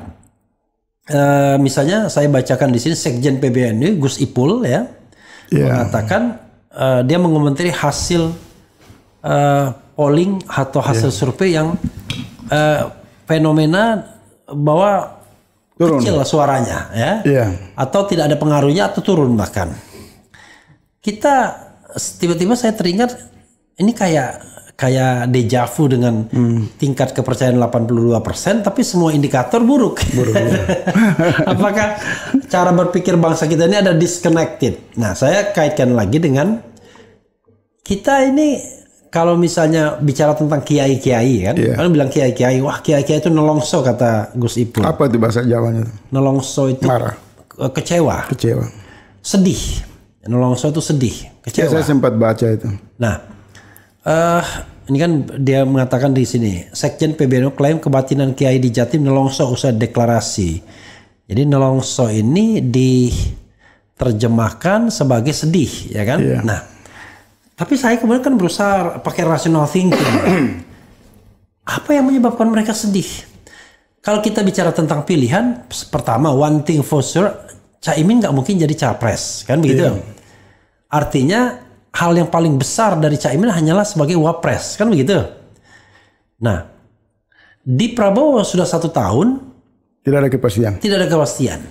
misalnya saya bacakan di sini Sekjen PBNU Gus Ipul ya mengatakan dia mengomentari hasil polling atau hasil survei yang fenomena bahwa turun. Kecil suaranya ya, atau tidak ada pengaruhnya atau turun bahkan. Kita tiba-tiba saya teringat ini kayak dejavu dengan tingkat kepercayaan 82%, tapi semua indikator buruk. Apakah cara berpikir bangsa kita ini ada disconnected? Nah, saya kaitkan lagi dengan kita ini kalau misalnya bicara tentang kiai-kiai kan, kan bilang kiai-kiai, wah kiai-kiai itu nelongso kata Gus Ipul. Apa itu bahasa Jawanya? Nelongso itu marah, kecewa, sedih. Nelongso itu sedih, kecewa. Saya sempat baca itu. Nah, ini kan dia mengatakan di sini, Sekjen PBNU klaim kebatinan kiai di Jatim nelongso usai deklarasi. Jadi nelongso ini diterjemahkan sebagai sedih, ya kan? Nah, tapi saya kemudian kan berusaha pakai rational thinking. Apa yang menyebabkan mereka sedih? Kalau kita bicara tentang pilihan, pertama one thing for sure, Caimin nggak mungkin jadi capres, kan begitu? Artinya hal yang paling besar dari Caimin hanyalah sebagai wapres, kan begitu? Nah, di Prabowo sudah 1 tahun, tidak ada kepastian. Tidak ada kepastian.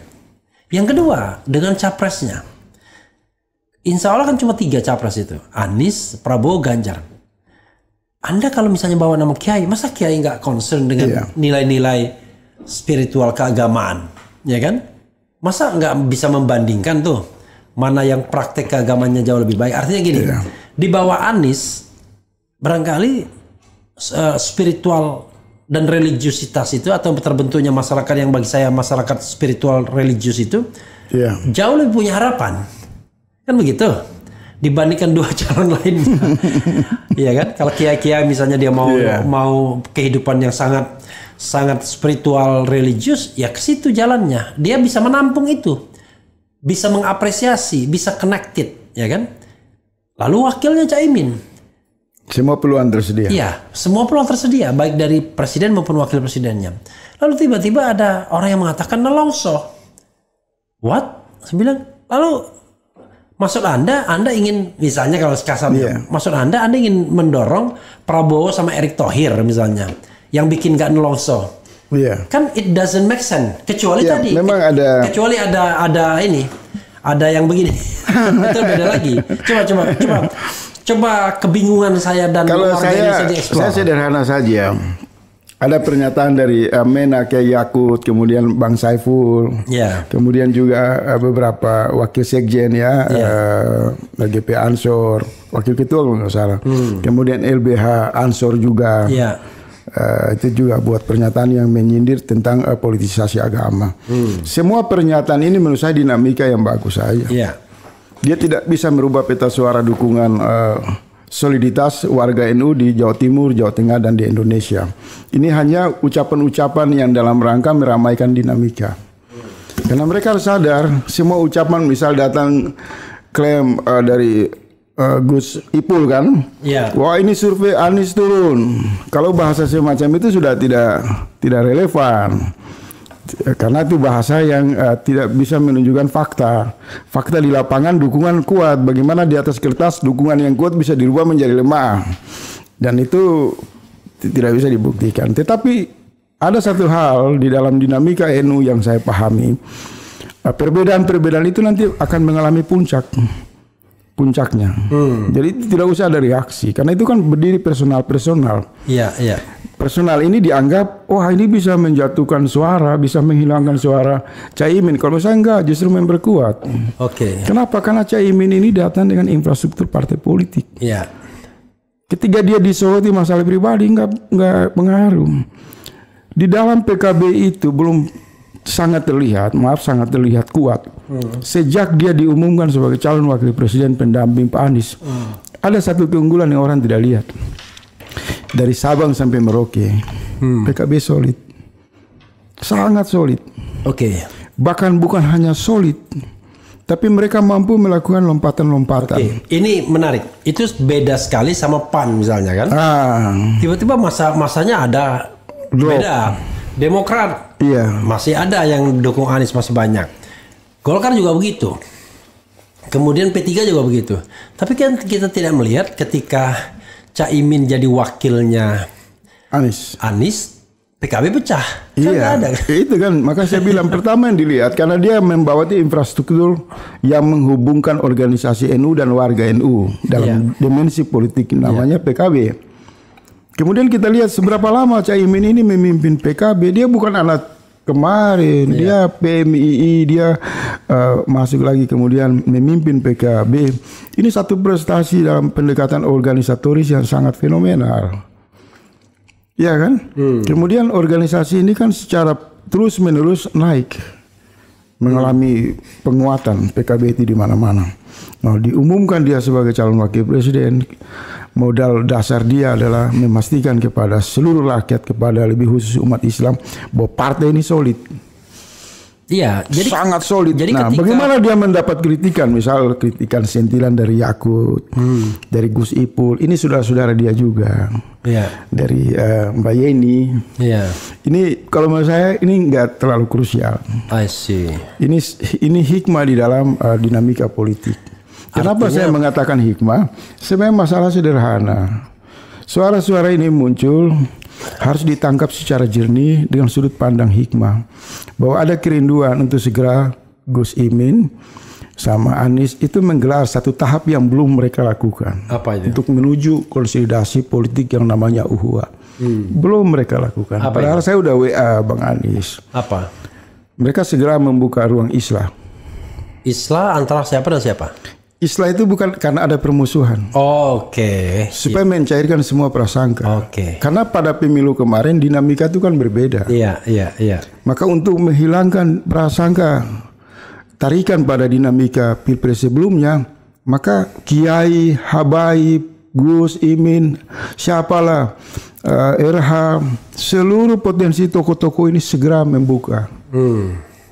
Yang kedua, dengan capresnya, insya Allah kan cuma 3 capres itu, Anies, Prabowo, Ganjar. Anda kalau misalnya bawa nama Kiai, masa Kiai nggak concern dengan nilai-nilai spiritual keagamaan, ya kan? Masa nggak bisa membandingkan tuh mana yang praktek keagamannya jauh lebih baik? Artinya gini, di bawah Anies barangkali spiritual dan religiusitas itu atau terbentuknya masyarakat yang bagi saya masyarakat spiritual religius itu jauh lebih punya harapan, kan begitu? Dibandingkan 2 calon lainnya, iya kan? Kalau kiai-kiai misalnya dia mau kehidupan yang sangat spiritual religius, ya ke situ jalannya. Dia bisa menampung itu, bisa mengapresiasi, bisa connected, ya kan? Lalu wakilnya Caimin. Semua peluang tersedia. Iya, semua peluang tersedia, baik dari presiden maupun wakil presidennya. Lalu tiba-tiba ada orang yang mengatakan nelongso. What? Saya bilang, lalu maksud Anda ingin misalnya kalau kasarnya, maksud Anda ingin mendorong Prabowo sama Erick Thohir misalnya, yang bikin gak nelongso. Kan it doesn't make sense. Kecuali tadi, memang kecuali ada ini, ada yang begini. Itu beda lagi. Coba kebingungan saya dan kalau saya sederhana saja. Ada pernyataan dari Menak, Yakut, kemudian Bang Saiful, kemudian juga beberapa wakil sekjen GP Ansor, wakil ketua kalau nggak salah, kemudian LBH Ansor juga, itu juga buat pernyataan yang menyindir tentang politisasi agama. Semua pernyataan ini menurut saya dinamika yang bagus saja. Dia tidak bisa merubah peta suara dukungan soliditas warga NU di Jawa Timur, Jawa Tengah, dan di Indonesia. Ini hanya ucapan-ucapan yang dalam rangka meramaikan dinamika. Karena mereka harus sadar, semua ucapan misal datang klaim dari Gus Ipul kan, wah ini survei Anies turun. Kalau bahasa semacam itu sudah tidak relevan. Karena itu bahasa yang tidak bisa menunjukkan fakta. Fakta di lapangan dukungan kuat. Bagaimana di atas kertas dukungan yang kuat bisa dirubah menjadi lemah. Dan itu tidak bisa dibuktikan. Tetapi ada satu hal di dalam dinamika NU yang saya pahami. Perbedaan-perbedaan itu nanti akan mengalami puncaknya. Jadi tidak usah ada reaksi. Karena itu kan berdiri personal-personal. Personal ini dianggap, wah ini bisa menjatuhkan suara, bisa menghilangkan suara Caimin. Kalau saya enggak, justru memperkuat. Kenapa? Karena Caimin ini datang dengan infrastruktur partai politik. Ketika dia disoroti masalah pribadi, enggak pengaruh. Di dalam PKB itu belum sangat terlihat kuat. Sejak dia diumumkan sebagai calon wakil presiden pendamping Pak Anies, ada satu keunggulan yang orang tidak lihat. Dari Sabang sampai Merauke, PKB solid, sangat solid. Bahkan bukan hanya solid, tapi mereka mampu melakukan lompatan-lompatan. Ini menarik. Itu beda sekali sama PAN misalnya kan. Tiba-tiba masanya ada beda. Demokrat masih ada yang dukung Anies masih banyak. Golkar juga begitu. Kemudian P3 juga begitu. Tapi kan kita tidak melihat ketika Caimin jadi wakilnya Anies, PKB pecah. Itu kan maka saya bilang pertama yang dilihat karena dia membawa infrastruktur yang menghubungkan organisasi NU dan warga NU dalam dimensi politik namanya PKB. Kemudian kita lihat seberapa lama Caimin ini memimpin PKB. Dia bukan anak kemarin, dia PMII, dia masuk lagi kemudian memimpin PKB. Ini satu prestasi dalam pendekatan organisatoris yang sangat fenomenal. Ya kan? Kemudian organisasi ini kan secara terus menerus naik, mengalami penguatan PKB itu di mana-mana. Nah, diumumkan dia sebagai calon wakil presiden, modal dasar dia adalah memastikan kepada seluruh rakyat, kepada lebih khusus umat Islam, bahwa partai ini solid. Iya, jadi sangat solid. Jadi nah, bagaimana dia mendapat kritikan, misal kritikan sentilan dari Yakut, dari Gus Ipul, ini saudara-saudara dia juga, dari Mbak Yeni. Ini kalau menurut saya ini nggak terlalu krusial. I see. Ini hikmah di dalam dinamika politik. Kenapa saya mengatakan hikmah? Sebenarnya masalah sederhana. Suara-suara ini muncul harus ditangkap secara jernih dengan sudut pandang hikmah, bahwa ada kerinduan untuk segera Gus Imin sama Anies itu menggelar satu tahap yang belum mereka lakukan. Apa itu? Untuk menuju konsolidasi politik yang namanya uhuah. Belum mereka lakukan. Padahal saya udah WA Bang Anies. Apa? Mereka segera membuka ruang islah. Islah antara siapa dan siapa? Islah itu bukan karena ada permusuhan. Oke. Supaya mencairkan semua prasangka. Oke. Karena pada pemilu kemarin dinamika itu kan berbeda. Iya. Maka untuk menghilangkan prasangka tarikan pada dinamika pilpres sebelumnya, maka Kiai, Habaib, Gus Imin, siapalah, RH, seluruh potensi tokoh-tokoh ini segera membuka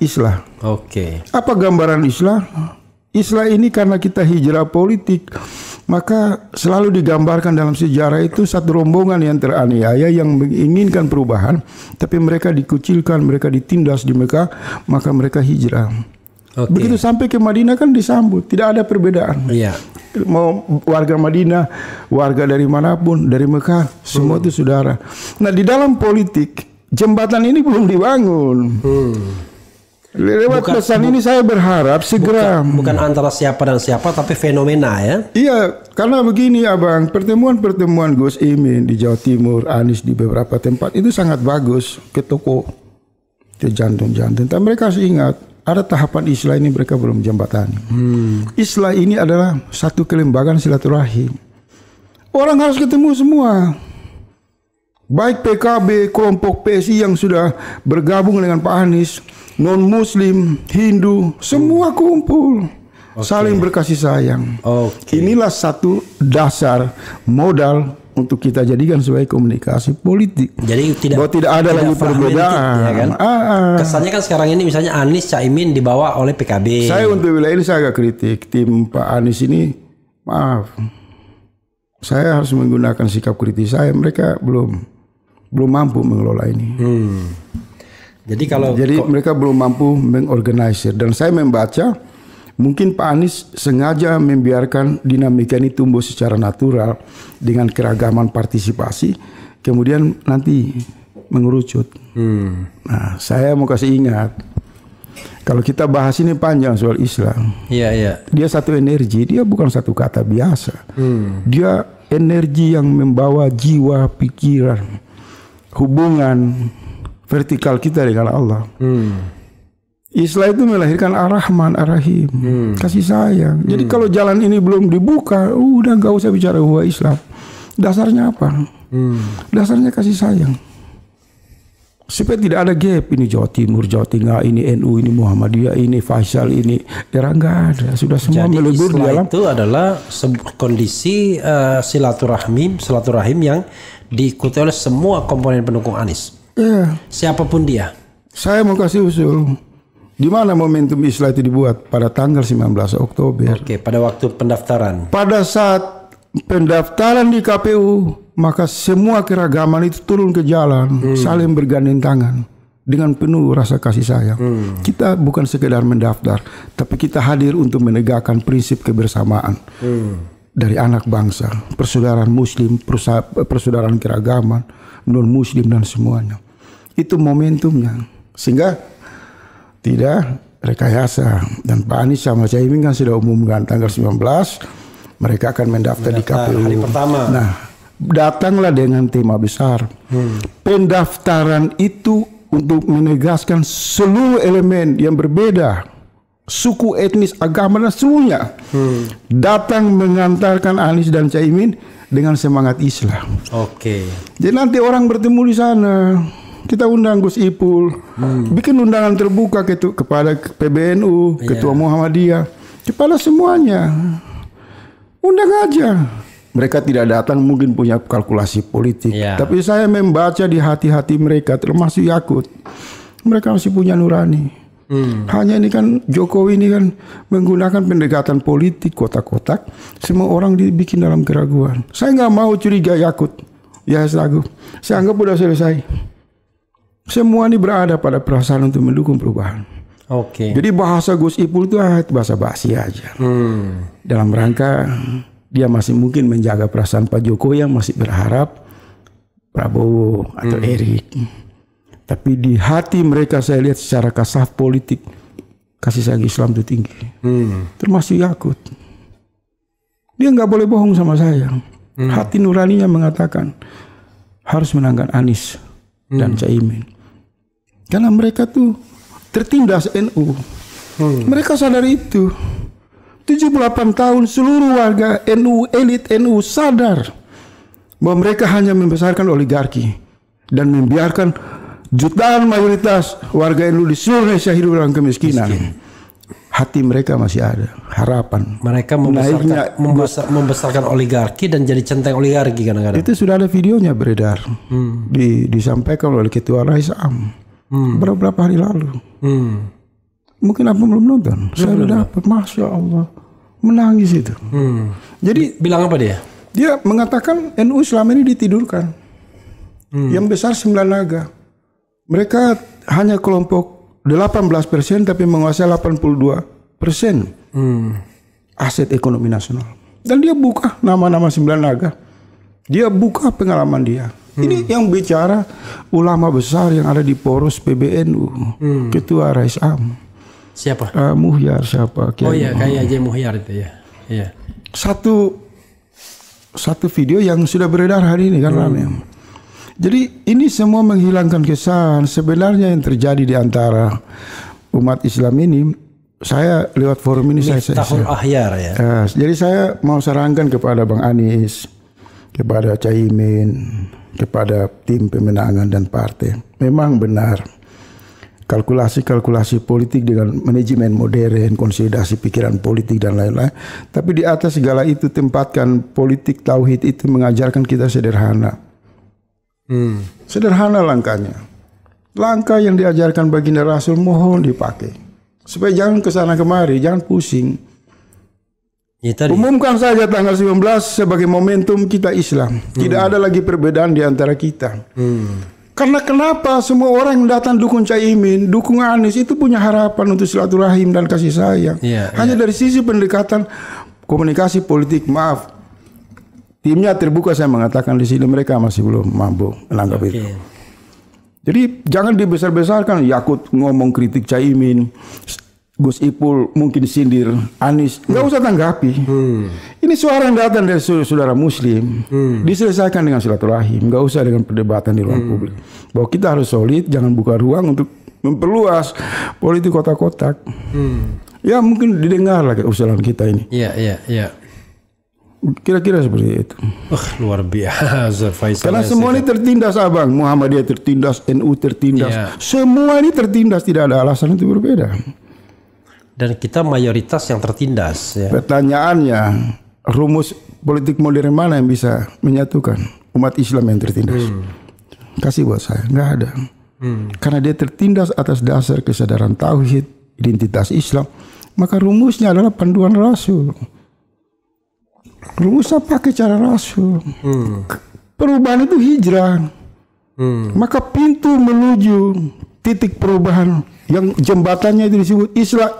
islah. Oke. Apa gambaran islah? Islah ini karena kita hijrah politik, maka selalu digambarkan dalam sejarah itu satu rombongan yang teraniaya yang menginginkan perubahan, tapi mereka dikucilkan, mereka ditindas di Mekah, maka mereka hijrah. Begitu sampai ke Madinah kan disambut, tidak ada perbedaan. Mau warga Madinah, warga dari manapun, dari Mekah, semua itu saudara. Nah, di dalam politik jembatan ini belum dibangun. Lewat pesan ini saya berharap segera. Bukan antara siapa dan siapa, tapi fenomena ya. Iya, karena begini Abang, pertemuan Gus Imin di Jawa Timur, Anies di beberapa tempat itu sangat bagus, ke toko, ke jantung-jantung. Tapi mereka harus ingat, ada tahapan islah ini mereka belum jembatani. Islah ini adalah satu kelembagaan silaturahim. Orang harus ketemu semua. Baik PKB, kelompok PSI yang sudah bergabung dengan Pak Anies, non-Muslim, Hindu, semua kumpul, saling berkasih sayang. Inilah satu dasar modal untuk kita jadikan sebagai komunikasi politik. Jadi tidak ada lagi perbedaan. Ya kan? Kesannya kan sekarang ini misalnya Anies, Caimin dibawa oleh PKB. Saya untuk wilayah ini saya agak kritik tim Pak Anies ini. Maaf, saya harus menggunakan sikap kritis saya. Mereka belum mampu mengelola ini. Jadi mereka belum mampu mengorganisir. Dan saya membaca mungkin Pak Anies sengaja membiarkan dinamika ini tumbuh secara natural dengan keragaman partisipasi, kemudian nanti mengerucut. Nah, saya mau kasih ingat, kalau kita bahas ini panjang soal Islam. Dia satu energi, dia bukan satu kata biasa. Dia energi yang membawa jiwa, pikiran, hubungan vertikal kita dengan Allah. Islah itu melahirkan Ar-Rahman, Ar-Rahim, kasih sayang. Jadi kalau jalan ini belum dibuka, udah gak usah bicara bahwa Islam. Dasarnya apa? Dasarnya kasih sayang. Supaya tidak ada gap, ini Jawa Timur, Jawa Tengah, ini NU, ini Muhammadiyah, ini Faisal, ini era nggak ada. Sudah semua melebur di dalam. Itu adalah kondisi silaturahim yang diikuti oleh semua komponen pendukung Anies. Siapapun dia. Saya mau kasih usul. Di mana momentum Islah itu dibuat? Pada tanggal 19 Oktober. Pada waktu pendaftaran. Pada saat pendaftaran di KPU, maka semua keragaman itu turun ke jalan, saling bergandeng tangan dengan penuh rasa kasih sayang. Kita bukan sekedar mendaftar, tapi kita hadir untuk menegakkan prinsip kebersamaan dari anak bangsa, persaudaraan Muslim, persaudaraan keragaman, non Muslim dan semuanya. Itu momentumnya, sehingga tidak rekayasa. Dan Pak Anies sama Caimin kan sudah umumkan tanggal 19 mereka akan mendaftar di KPU. Hari pertama. Nah, datanglah dengan tema besar. Pendaftaran itu untuk menegaskan seluruh elemen yang berbeda suku, etnis, agama dan seluruhnya datang mengantarkan Anies dan Caimin dengan semangat Islam. Oke. Jadi nanti orang bertemu di sana. Kita undang Gus Ipul, bikin undangan terbuka kepada PBNU, Ketua Muhammadiyah, kepada semuanya. Undang aja. Mereka tidak datang mungkin punya kalkulasi politik. Tapi saya membaca di hati-hati mereka, termasuk Yakut. Mereka masih punya nurani. Hanya ini kan Jokowi ini kan menggunakan pendekatan politik kotak-kotak. Semua orang dibikin dalam keraguan. Saya nggak mau curiga Yakut. Ya Sagu. Saya anggap udah selesai. Semua ini berada pada perasaan untuk mendukung perubahan. Oke. Jadi bahasa Gus Ipul itu bahasa basi aja. Dalam rangka dia masih mungkin menjaga perasaan Pak Jokowi yang masih berharap Prabowo atau Erik. Tapi di hati mereka saya lihat secara kasaf politik kasih sayang Islam itu tinggi. Termasuk Yakut. Dia nggak boleh bohong sama saya. Hati nuraninya mengatakan harus menangkan Anies dan Caimin. Karena mereka tuh tertindas NU. Mereka sadar itu. 78 tahun seluruh warga NU, elit NU sadar bahwa mereka hanya membesarkan oligarki dan membiarkan jutaan mayoritas warga NU di seluruh Indonesia hidup dalam kemiskinan. Hati mereka masih ada harapan. Mereka membesarkan oligarki dan jadi centeng oligarki kadang-kadang. Itu sudah ada videonya beredar. Disampaikan oleh Ketua Raisam beberapa hari lalu. Mungkin apa belum nonton? Saya sudah dapat, Masya Allah, menangis itu. Jadi bilang apa dia? Dia mengatakan NU selama ini ditidurkan. Yang besar 9 naga. Mereka hanya kelompok 18% tapi menguasai 82% aset ekonomi nasional. Dan dia buka nama-nama 9 naga. Dia buka pengalaman dia. Ini yang bicara ulama besar yang ada di poros PBNU, Ketua Raisam. Siapa? Muhyar siapa? Oh iya, kayak Haji Muhyar itu ya. Iya. Satu video yang sudah beredar hari ini kan ramai. Jadi ini semua menghilangkan kesan sebenarnya yang terjadi di antara umat Islam ini. Saya lewat forum ini Miftahul Ahyar ya. Jadi saya mau sarankan kepada Bang Anies, kepada Caimin, kepada tim pemenangan dan partai. Memang benar kalkulasi-kalkulasi politik dengan manajemen modern, konsolidasi pikiran politik dan lain-lain. Tapi di atas segala itu tempatkan politik tauhid itu mengajarkan kita sederhana. Sederhana langkahnya. Langkah yang diajarkan baginda Rasul mohon dipakai. Supaya jangan kesana kemari, jangan pusing. Ya, umumkan saja tanggal 19 sebagai momentum kita Islam. Tidak ada lagi perbedaan di antara kita. Karena kenapa semua orang yang datang dukung Caimin, dukung Anies itu punya harapan untuk silaturahim dan kasih sayang. Hanya dari sisi pendekatan komunikasi politik, maaf. Timnya terbuka, saya mengatakan di sini mereka masih belum mampu menangkap itu. Jadi jangan dibesar-besarkan. Yakut ngomong kritik Caimin, Gus Ipul mungkin sindir Anies, nggak usah tanggapi. Ini suara yang datang dari saudara Muslim, diselesaikan dengan silaturahim, nggak usah dengan perdebatan di ruang publik. Bahwa kita harus solid, jangan buka ruang untuk memperluas politik kotak-kotak. Ya mungkin didengar lah usulan kita ini. Iya. Kira-kira seperti itu. Luar biasa Faisal. Karena semua ini tertindas abang, Muhammadiyah tertindas, NU tertindas, semua ini tertindas, tidak ada alasan itu berbeda. Dan kita mayoritas yang tertindas. Ya. Pertanyaannya, rumus politik modern mana yang bisa menyatukan umat Islam yang tertindas? Kasih buat saya, nggak ada. Karena dia tertindas atas dasar kesadaran tauhid, identitas Islam. Maka rumusnya adalah panduan Rasul. Rumusnya pakai cara Rasul. Perubahan itu hijrah. Maka pintu menuju titik perubahan yang jembatannya itu disebut Islah.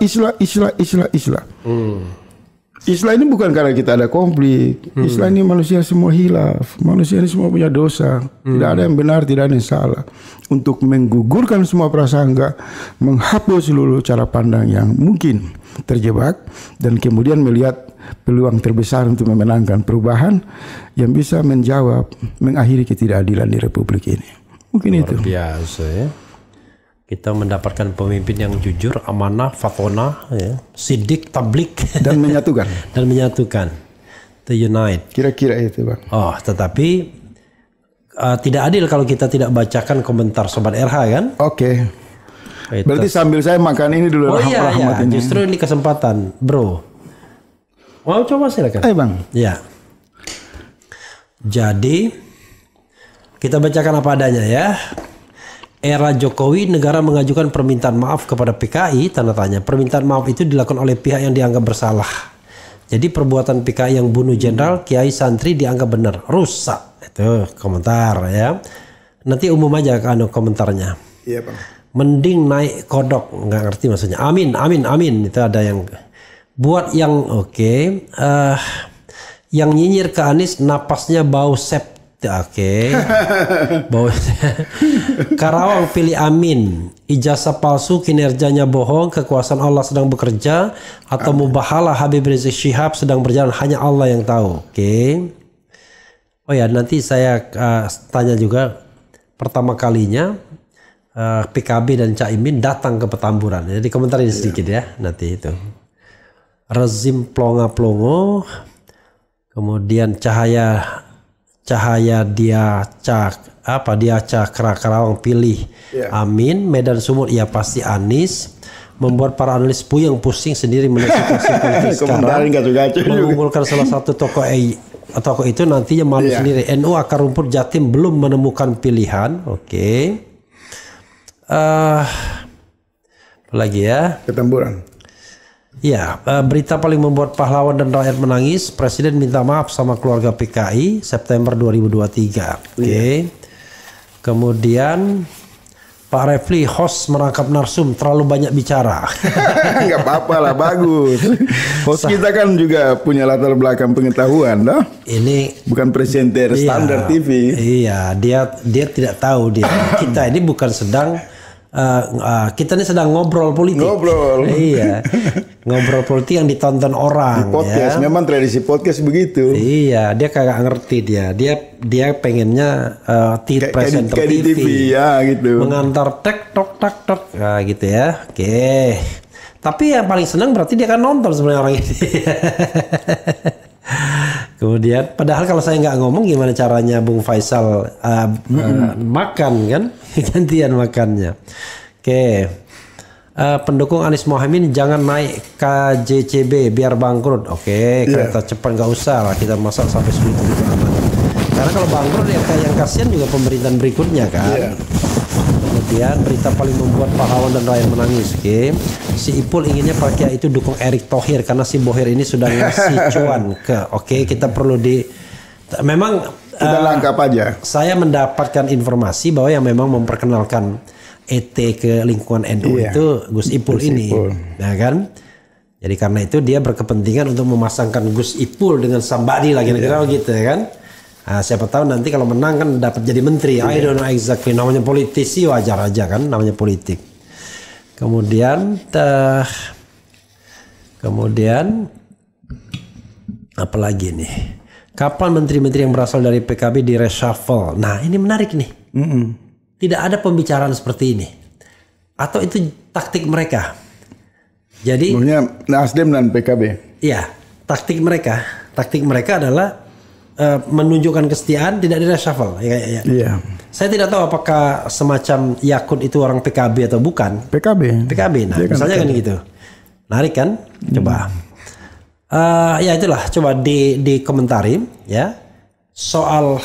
Islah ini bukan karena kita ada konflik. Islah ini manusia semua hilaf. Manusia ini semua punya dosa. Tidak ada yang benar, tidak ada yang salah. Untuk menggugurkan semua prasangka, menghapus seluruh cara pandang yang mungkin terjebak, dan kemudian melihat peluang terbesar untuk memenangkan perubahan yang bisa menjawab, mengakhiri ketidakadilan di Republik ini. Mungkin luar itu. Biasa ya. Kita mendapatkan pemimpin yang jujur, amanah, fatona, ya, sidik, tablik, dan menyatukan. dan menyatukan. To unite. Kira-kira itu, Bang. Oh, tetapi tidak adil kalau kita tidak bacakan komentar Sobat RH kan? Oke. Berarti sambil saya makan ini dulu. Oh iya, justru ini kesempatan, bro. Mau coba silakan. Ayo, Bang. Ya. Jadi kita bacakan apa adanya ya. Era Jokowi, negara mengajukan permintaan maaf kepada PKI, tanda tanya. Permintaan maaf itu dilakukan oleh pihak yang dianggap bersalah. Jadi perbuatan PKI yang bunuh jenderal, kiai, santri dianggap benar. Rusak. Itu komentar ya. Nanti umum aja kan komentarnya. Iya, Bang. Mending naik kodok. Nggak ngerti maksudnya. Amin, amin, amin. Itu ada yang buat yang oke. Yang nyinyir ke Anies napasnya bau sep. Oke. Bau. Karawang pilih Amin. Ijazah palsu, kinerjanya bohong, kekuasaan Allah sedang bekerja, atau mubahalah Habib Rizik Syihab sedang berjalan, hanya Allah yang tahu. Oke. Oh ya, nanti saya tanya juga pertama kalinya PKB dan Caimin datang ke Petamburan. Jadi komentar ini sedikit ya nanti itu. Rezim plonga-plongo, kemudian Cahaya dia Karawang pilih Amin, Medan Sumut ya pasti Anies, membuat para analis puyeng pusing sendiri mengenai situasi politik sekarang, mengumpulkan salah satu tokoh itu nantinya malu sendiri. NU akar rumput Jatim belum menemukan pilihan. Oke. Apa lagi ya? Petamburan. Ya, berita paling membuat pahlawan dan rakyat menangis. Presiden minta maaf sama keluarga PKI September 2023. Oke. Kemudian Pak Refli, host merangkap narsum terlalu banyak bicara. Enggak apa-apa lah, bagus. Host kita kan juga punya latar belakang pengetahuan, loh. Ini bukan presenter standar TV. Iya, dia tidak tahu dia. Kita ini bukan sedang kita ini sedang ngobrol politik. Iya. Ngobrol politik yang ditonton orang. Di podcast, ya. Memang tradisi podcast begitu. Iya, dia kagak ngerti dia. Dia pengennya presenter TV ya gitu. Mengantar tek tok tak tok. Nah, gitu ya. Oke. Tapi yang paling senang berarti dia kan nonton sebenarnya orang ini. Kemudian, padahal kalau saya nggak ngomong gimana caranya Bung Faisal makan kan? Gantian makannya. Oke. Pendukung Anies Mohaimin jangan naik KJCB biar bangkrut. Oke, kereta cepat nggak usah lah kita masak sampai segitu aman. Karena kalau bangkrut ya yang kasihan juga pemerintahan berikutnya kan. Kemudian berita paling membuat pahlawan dan rakyat menangis. Oke. Si Ipul inginnya Pak Kiai itu dukung Erick Thohir karena si Bohir ini sudah ngasih cuan ke. Oke, kita perlu memang kita lengkap aja. Saya mendapatkan informasi bahwa yang memang memperkenalkan ET ke lingkungan NU itu Gus Ipul ini, ya kan? Jadi karena itu dia berkepentingan untuk memasangkan Gus Ipul dengan Sambadi lagi kira-kira gitu ya kan? Nah, siapa tahu nanti kalau menang kan dapat jadi menteri. I don't know exactly, namanya politisi wajar aja kan, namanya politik. Kemudian apa lagi nih? Kapan menteri-menteri yang berasal dari PKB di reshuffle? Nah, ini menarik nih. Tidak ada pembicaraan seperti ini. Atau itu taktik mereka. Jadi sebenarnya Nasdem dan PKB. Iya, taktik mereka. Taktik mereka adalah menunjukkan kesetiaan tidak di reshuffle. Iya. Saya tidak tahu apakah semacam Yakut itu orang PKB atau bukan. PKB. Nah, misalnya kan gitu. Menarik kan? Coba. Ya itulah. Coba dikomentari ya. Soal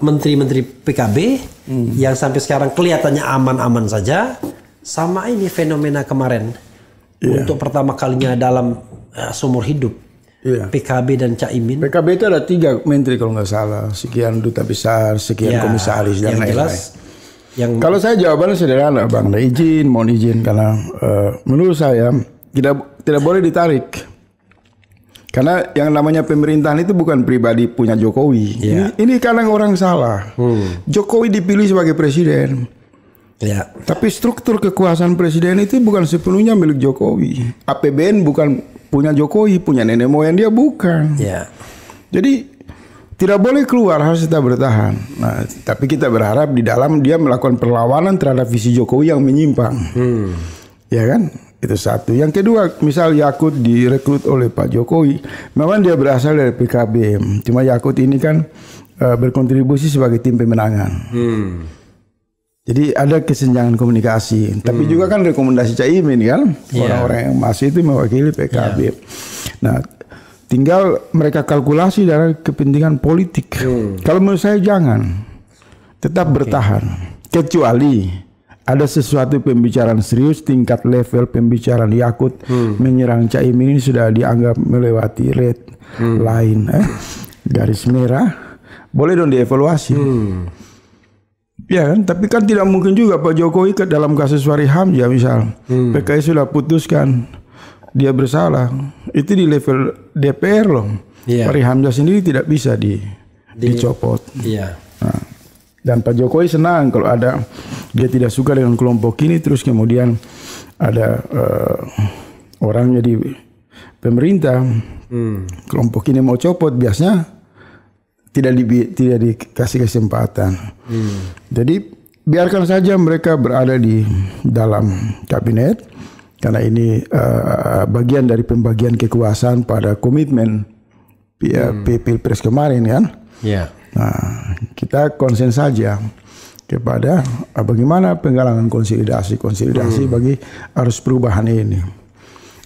menteri-menteri PKB yang sampai sekarang kelihatannya aman-aman saja, sama ini fenomena kemarin untuk pertama kalinya dalam seumur hidup PKB dan Caimin. PKB itu ada 3 menteri kalau nggak salah, sekian duta besar, sekian komisaris dan lain-lain. Kalau saya jawabannya sederhana, Bang. Mohon izin karena menurut saya tidak boleh ditarik. Karena yang namanya pemerintahan itu bukan pribadi punya Jokowi. Ini kadang orang salah. Jokowi dipilih sebagai presiden. Tapi struktur kekuasaan presiden itu bukan sepenuhnya milik Jokowi. APBN bukan punya Jokowi, punya nenek moyang dia bukan. Jadi tidak boleh keluar, harus tetap bertahan. Nah, tapi kita berharap di dalam dia melakukan perlawanan terhadap visi Jokowi yang menyimpang. Ya kan? Itu satu. Yang kedua, misal Yakut direkrut oleh Pak Jokowi, memang dia berasal dari PKB. Cuma Yakut ini kan berkontribusi sebagai tim pemenangan. Jadi ada kesenjangan komunikasi. Tapi juga kan rekomendasi Caimin kan, orang-orang yang masih itu mewakili PKB. Nah, tinggal mereka kalkulasi dari kepentingan politik. Kalau menurut saya jangan, tetap bertahan. Kecuali ada sesuatu pembicaraan serius, tingkat level pembicaraan Yakut menyerang Caimin ini sudah dianggap melewati red line, garis merah. Boleh dong dievaluasi. Ya kan, tapi kan tidak mungkin juga Pak Jokowi ke dalam kasus Fahri Hamzah misal, PKS sudah putuskan dia bersalah, itu di level DPR loh. Fahri Hamzah sendiri tidak bisa dicopot. Nah, dan Pak Jokowi senang kalau ada dia tidak suka dengan kelompok ini, terus kemudian ada orang jadi pemerintah, kelompok ini mau copot, biasanya tidak dikasih kesempatan. Jadi biarkan saja mereka berada di dalam kabinet, karena ini bagian dari pembagian kekuasaan pada komitmen Pilpres kemarin kan. Nah, kita konsen saja kepada bagaimana penggalangan konsolidasi bagi arus perubahan ini.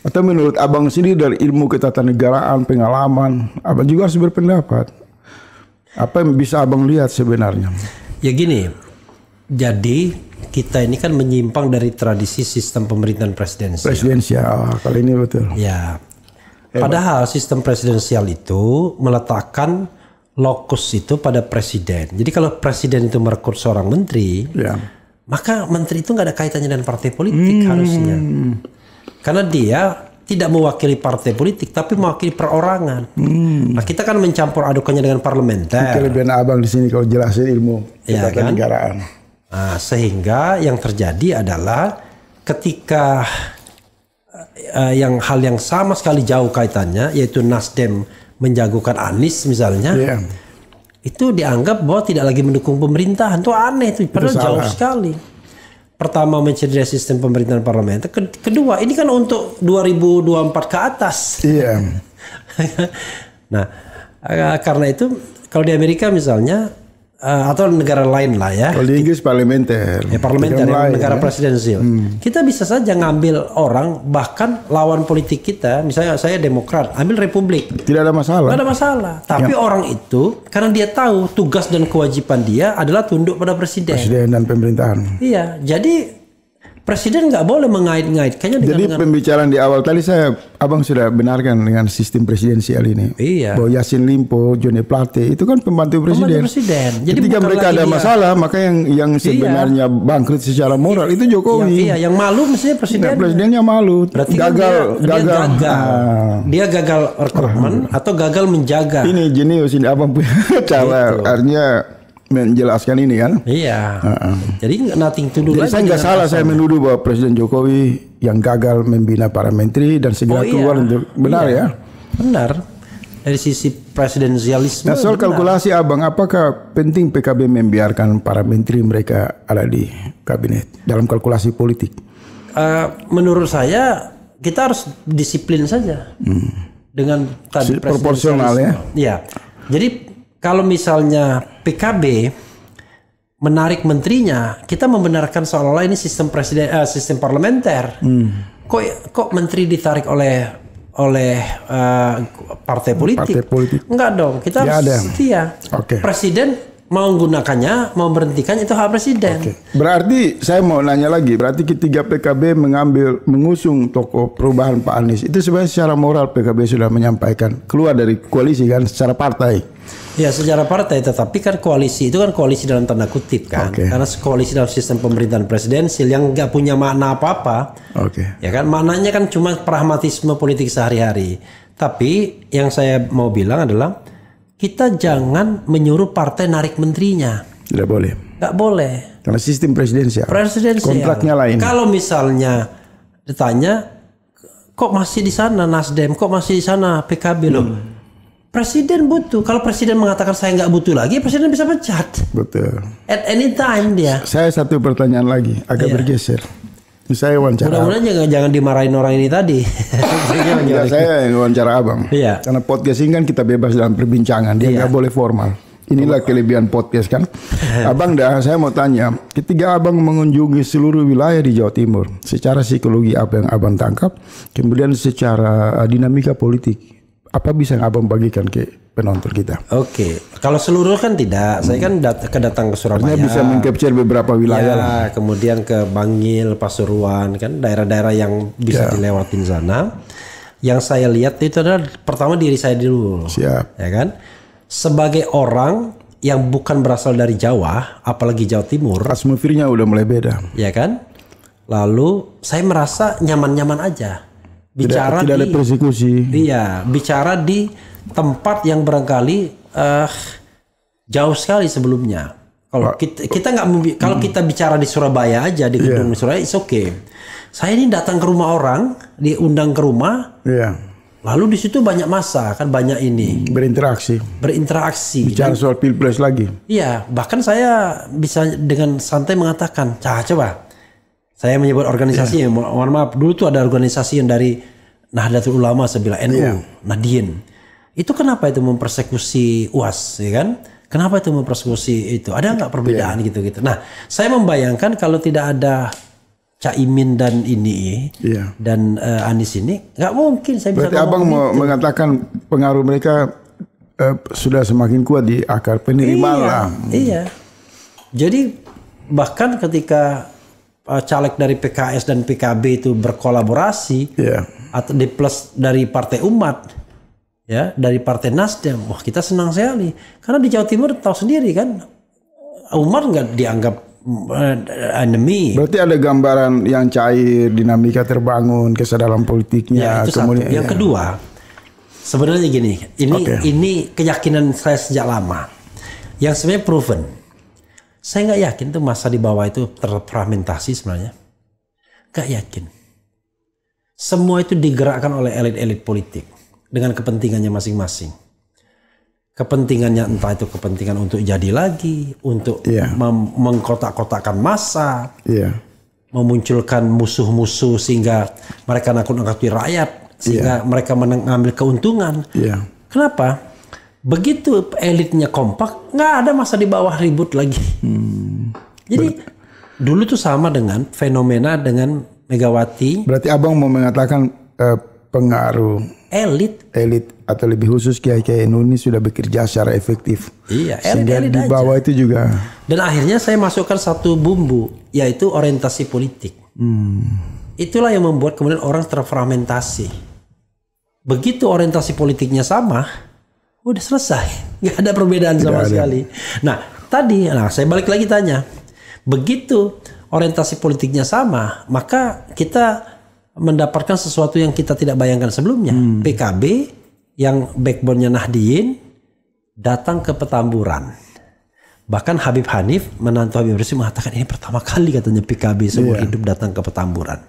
Atau menurut Abang sendiri dari ilmu ketatanegaraan, pengalaman, Abang juga harus berpendapat. Apa yang bisa Abang lihat sebenarnya? Ya gini, jadi kita ini kan menyimpang dari tradisi sistem pemerintahan presidensial. Presidensial, kali ini betul. Ya, padahal sistem presidensial itu meletakkan lokus itu pada presiden. Jadi kalau presiden itu merekrut seorang menteri, maka menteri itu nggak ada kaitannya dengan partai politik harusnya. Karena dia tidak mewakili partai politik, tapi mewakili perorangan. Nah, kita kan mencampur adukannya dengan parlementer. Kelebihan Abang di sini kalau jelasin ilmu ketatanegaraan. Nah, sehingga yang terjadi adalah ketika hal yang sama sekali jauh kaitannya, yaitu Nasdem menjagokan Anies misalnya, itu dianggap bahwa tidak lagi mendukung pemerintahan. Itu aneh, itu padahal jauh sekali. Pertama, mencederai sistem pemerintahan parlementer. Kedua, ini kan untuk 2024 ke atas. Nah, karena itu kalau di Amerika misalnya, atau negara lain lah ya. Kalau di Inggris parlementer. Parlementer, negara presidensial. Kita bisa saja ngambil orang, bahkan lawan politik kita, misalnya saya Demokrat, ambil Republik. Tidak ada masalah. Tidak ada masalah. Tapi orang itu, karena dia tahu tugas dan kewajiban dia adalah tunduk pada presiden. Presiden dan pemerintahan. Iya, jadi presiden nggak boleh mengait-ngaitkannya dengan... Jadi pembicaraan di awal tadi Abang sudah benarkan dengan sistem presidensial ini. Bahwa Yassin Limpo, Johnny Plate itu kan pembantu presiden. Jadi ketika mereka ada masalah, maka yang sebenarnya bangkrut secara moral itu Jokowi. Yang malu mestinya presiden. Presidennya malu. Berarti gagal. Dia gagal rekrutmen atau gagal menjaga. Ini jenius ini Abang punya cara. Artinya menjelaskan ini kan. Jadi nothing to do. Jadi saya nggak salah saya menuduh bahwa Presiden Jokowi yang gagal membina para menteri dan segera keluar untuk benar ya. Benar. Dari sisi presidensialisme. Nah, soal kalkulasi Abang, apakah penting PKB membiarkan para menteri mereka ada di kabinet dalam kalkulasi politik? Menurut saya kita harus disiplin saja dengan tadi proporsional ya. Iya. Jadi kalau misalnya PKB menarik menterinya, kita membenarkan seolah-olah ini sistem sistem parlementer. Kok menteri ditarik oleh partai politik? Enggak dong. Kita harus setia. Presiden mau menggunakannya, mau berhentikan itu hak presiden. Berarti saya mau nanya lagi, berarti ketika PKB mengusung tokoh perubahan Pak Anies, itu sebenarnya secara moral PKB sudah menyampaikan keluar dari koalisi kan secara partai. Ya secara partai, tetapi kan koalisi itu kan koalisi dalam tanda kutip kan, karena koalisi dalam sistem pemerintahan presidensial yang nggak punya makna apa-apa, ya kan maknanya kan cuma pragmatisme politik sehari-hari. Tapi yang saya mau bilang adalah kita jangan menyuruh partai narik menterinya. Tidak boleh. Nggak boleh. Karena sistem presidensial. Kontraknya lain. Kalau misalnya ditanya, kok masih di sana Nasdem, kok masih di sana PKB loh? Presiden butuh. Kalau presiden mengatakan saya nggak butuh lagi, presiden bisa pecat. Betul. At any time dia. Saya satu pertanyaan lagi, agak bergeser. Saya wawancara. Mudah-mudahan jangan dimarahin orang ini tadi. Enggak, saya yang wawancara abang. Iya. Karena podcast ini kan kita bebas dalam perbincangan, dia nggak boleh formal. Inilah kelebihan podcast kan. Abang saya mau tanya, ketika abang mengunjungi seluruh wilayah di Jawa Timur, secara psikologi apa yang abang tangkap, kemudian secara dinamika politik, apa bisa yang abang bagikan ke penonton kita? Oke, kalau seluruh kan tidak. Saya kan kedatang ke Surabaya. Artinya bisa meng-capture beberapa wilayah lah. Kemudian ke Bangil, Pasuruan, kan daerah-daerah yang bisa dilewatin sana. Yang saya lihat itu adalah pertama diri saya dulu. Siap. Ya kan? Sebagai orang yang bukan berasal dari Jawa, apalagi Jawa Timur, atmosfernya udah mulai beda. ya kan? Lalu saya merasa nyaman-nyaman aja. Bicara tidak ada persekusi. Iya, bicara di tempat yang barangkali jauh sekali sebelumnya. Kalau kita nggak kalau kita bicara di Surabaya aja, di gedung Surabaya, it's okay. Saya ini datang ke rumah orang, diundang ke rumah. Iya. Lalu di situ banyak massa, kan banyak ini berinteraksi. Bicara soal pilpres lagi. Iya, bahkan saya bisa dengan santai mengatakan, coba saya menyebut organisasi, mohon maaf, dulu tuh ada organisasi yang dari Nahdlatul Ulama sebelah NU, Nahdien. Itu kenapa itu mempersekusi UAS, ya kan? Kenapa itu mempersekusi itu? Ada nggak perbedaan gitu-gitu? Nah, saya membayangkan kalau tidak ada Caimin dan ini dan Anies ini nggak mungkin saya bisa. Berarti abang mau mengatakan pengaruh mereka sudah semakin kuat di akar penerimaan lah. Iya. Jadi bahkan ketika caleg dari PKS dan PKB itu berkolaborasi atau di plus dari Partai Umat, ya dari Partai Nasdem, wah kita senang sekali karena di Jawa Timur tahu sendiri kan Umat nggak dianggap enemy. Berarti ada gambaran yang cair, dinamika terbangun, kesadaran politiknya. Ya, itu kemudian, satu. Yang kedua, sebenarnya gini, ini keyakinan saya sejak lama, yang sebenarnya proven. Saya nggak yakin tuh masa di bawah itu terfragmentasi sebenarnya, nggak yakin. Semua itu digerakkan oleh elit-elit politik dengan kepentingannya masing-masing. Kepentingannya entah itu kepentingan untuk jadi lagi, untuk mengkotak-kotakan massa, memunculkan musuh-musuh sehingga mereka nakut-nakuti rakyat, sehingga mereka mengambil keuntungan. Kenapa? Begitu elitnya kompak, nggak ada masa di bawah ribut lagi. Jadi dulu tuh sama dengan fenomena dengan Megawati. Berarti abang mau mengatakan pengaruh elit atau lebih khusus kiai-kiai NU ini sudah bekerja secara efektif. Iya, sehingga elit di bawah aja. Itu juga. Dan akhirnya saya masukkan satu bumbu, yaitu orientasi politik. Itulah yang membuat kemudian orang terfragmentasi. Begitu orientasi politiknya sama, udah selesai, nggak ada perbedaan sama sekali. Nah, saya balik lagi tanya, begitu orientasi politiknya sama, maka kita mendapatkan sesuatu yang kita tidak bayangkan sebelumnya. PKB yang backbone-nya Nahdien datang ke Petamburan. Bahkan Habib Hanif, menantu Habib Rizik, mengatakan ini pertama kali katanya PKB seumur hidup datang ke Petamburan.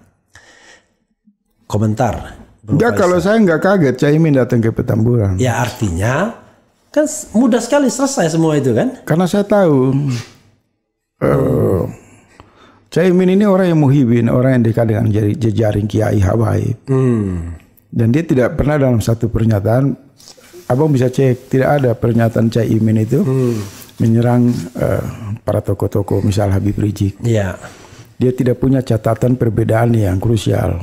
Komentar. Enggak, kalau saya nggak kaget Caimin datang ke Petamburan. Ya artinya kan mudah sekali selesai semua itu kan. Karena saya tahu Caimin ini orang yang muhibin, orang yang dekat dengan jejaring kiai habaib. Dan dia tidak pernah dalam satu pernyataan, abang bisa cek, tidak ada pernyataan Caimin itu menyerang para tokoh-tokoh, misal Habib Rizik. Dia tidak punya catatan perbedaan yang krusial,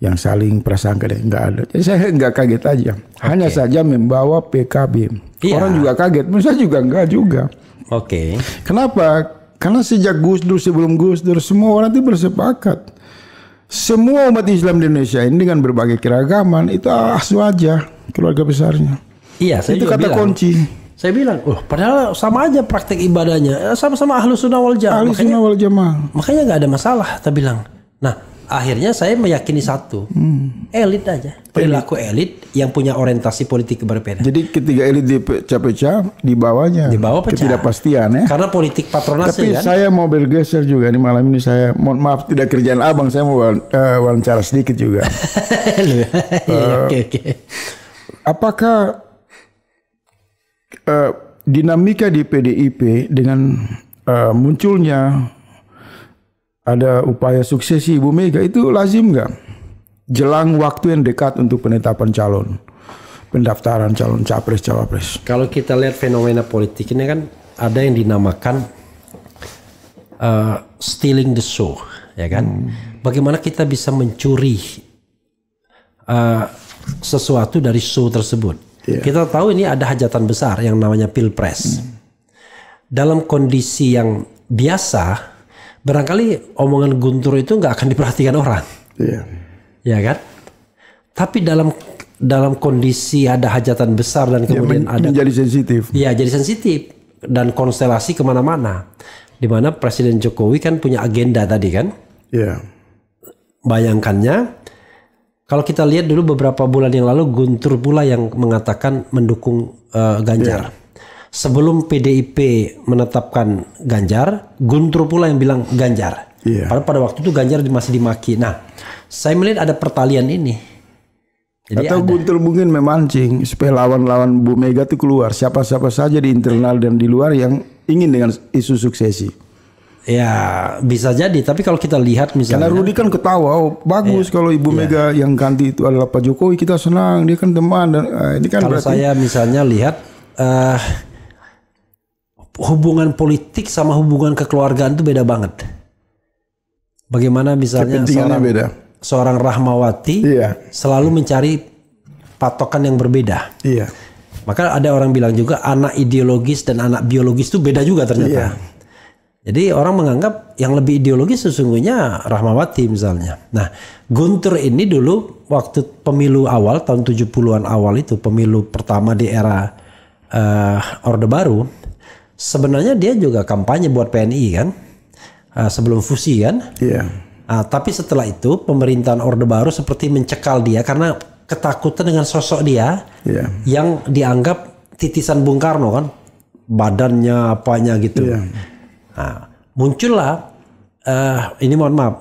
yang saling prasangka, nggak ada. Jadi saya nggak kaget aja, hanya saja membawa PKB. Orang juga kaget, saya juga nggak juga. Kenapa? Karena sejak Gus Dur, sebelum Gus Dur, semua orang itu bersepakat. Semua umat Islam di Indonesia ini dengan berbagai keragaman, itu aja keluarga besarnya. Iya, saya itu juga kata bilang, kunci. Saya bilang, padahal sama aja praktek ibadahnya, sama-sama Ahlus Sunnah wal Jamaah. Ahlus Sunnah wal Jamaah. Makanya nggak ada masalah, kita bilang. Nah, akhirnya saya meyakini satu, elit aja, perilaku elit yang punya orientasi politik berbeda. Jadi ketika elit dipecah-pecah, di bawahnya ketidakpastian ya. Karena politik patronase. Tapi kan? saya mau bergeser juga nih malam ini, saya mohon maaf tidak kerjaan abang, saya mau wawancara sedikit juga. Oke. Apakah dinamika di PDIP dengan munculnya ada upaya suksesi Ibu Mega itu lazim nggak? Jelang waktu yang dekat untuk penetapan calon, pendaftaran calon capres cawapres. Kalau kita lihat fenomena politik ini kan ada yang dinamakan stealing the show, ya kan? Bagaimana kita bisa mencuri sesuatu dari show tersebut? Yeah. Kita tahu ini ada hajatan besar yang namanya Pilpres. Dalam kondisi yang biasa, barangkali omongan Guntur itu nggak akan diperhatikan orang. Iya. Ya kan? Tapi dalam kondisi ada hajatan besar dan kemudian ada menjadi sensitif. Ya, jadi sensitif dan konstelasi kemana-mana. Di mana Presiden Jokowi kan punya agenda tadi kan? Iya. Bayangkannya, kalau kita lihat dulu beberapa bulan yang lalu Guntur pula yang mengatakan mendukung Ganjar. Sebelum PDIP menetapkan Ganjar, Guntur pula yang bilang Ganjar. Padahal pada waktu itu Ganjar masih dimaki. Nah, saya melihat ada pertalian ini. Jadi atau Guntur mungkin memancing supaya lawan-lawan Bu Mega itu keluar. Siapa-siapa saja di internal dan di luar yang ingin dengan isu suksesi. Ya bisa jadi. Tapi kalau kita lihat misalnya. Karena Rudi kan ketawa, oh, bagus kalau Ibu Mega yang ganti itu adalah Pak Jokowi, kita senang. Dia kan teman. Dan, ini kan kalau berarti, saya misalnya lihat hubungan politik sama hubungan kekeluargaan itu beda banget. Bagaimana misalnya seorang Rahmawati selalu mencari patokan yang berbeda. Iya. Maka ada orang bilang juga anak ideologis dan anak biologis itu beda juga ternyata. Iya. Jadi orang menganggap yang lebih ideologis sesungguhnya Rahmawati misalnya. Nah, Guntur ini dulu waktu pemilu awal tahun 70-an awal itu, pemilu pertama di era Orde Baru, sebenarnya dia juga kampanye buat PNI kan. Sebelum fusi kan. Iya. Tapi setelah itu pemerintahan Orde Baru seperti mencekal dia karena ketakutan dengan sosok dia yang dianggap titisan Bung Karno kan, badannya apanya gitu. Nah, muncullah ini mohon maaf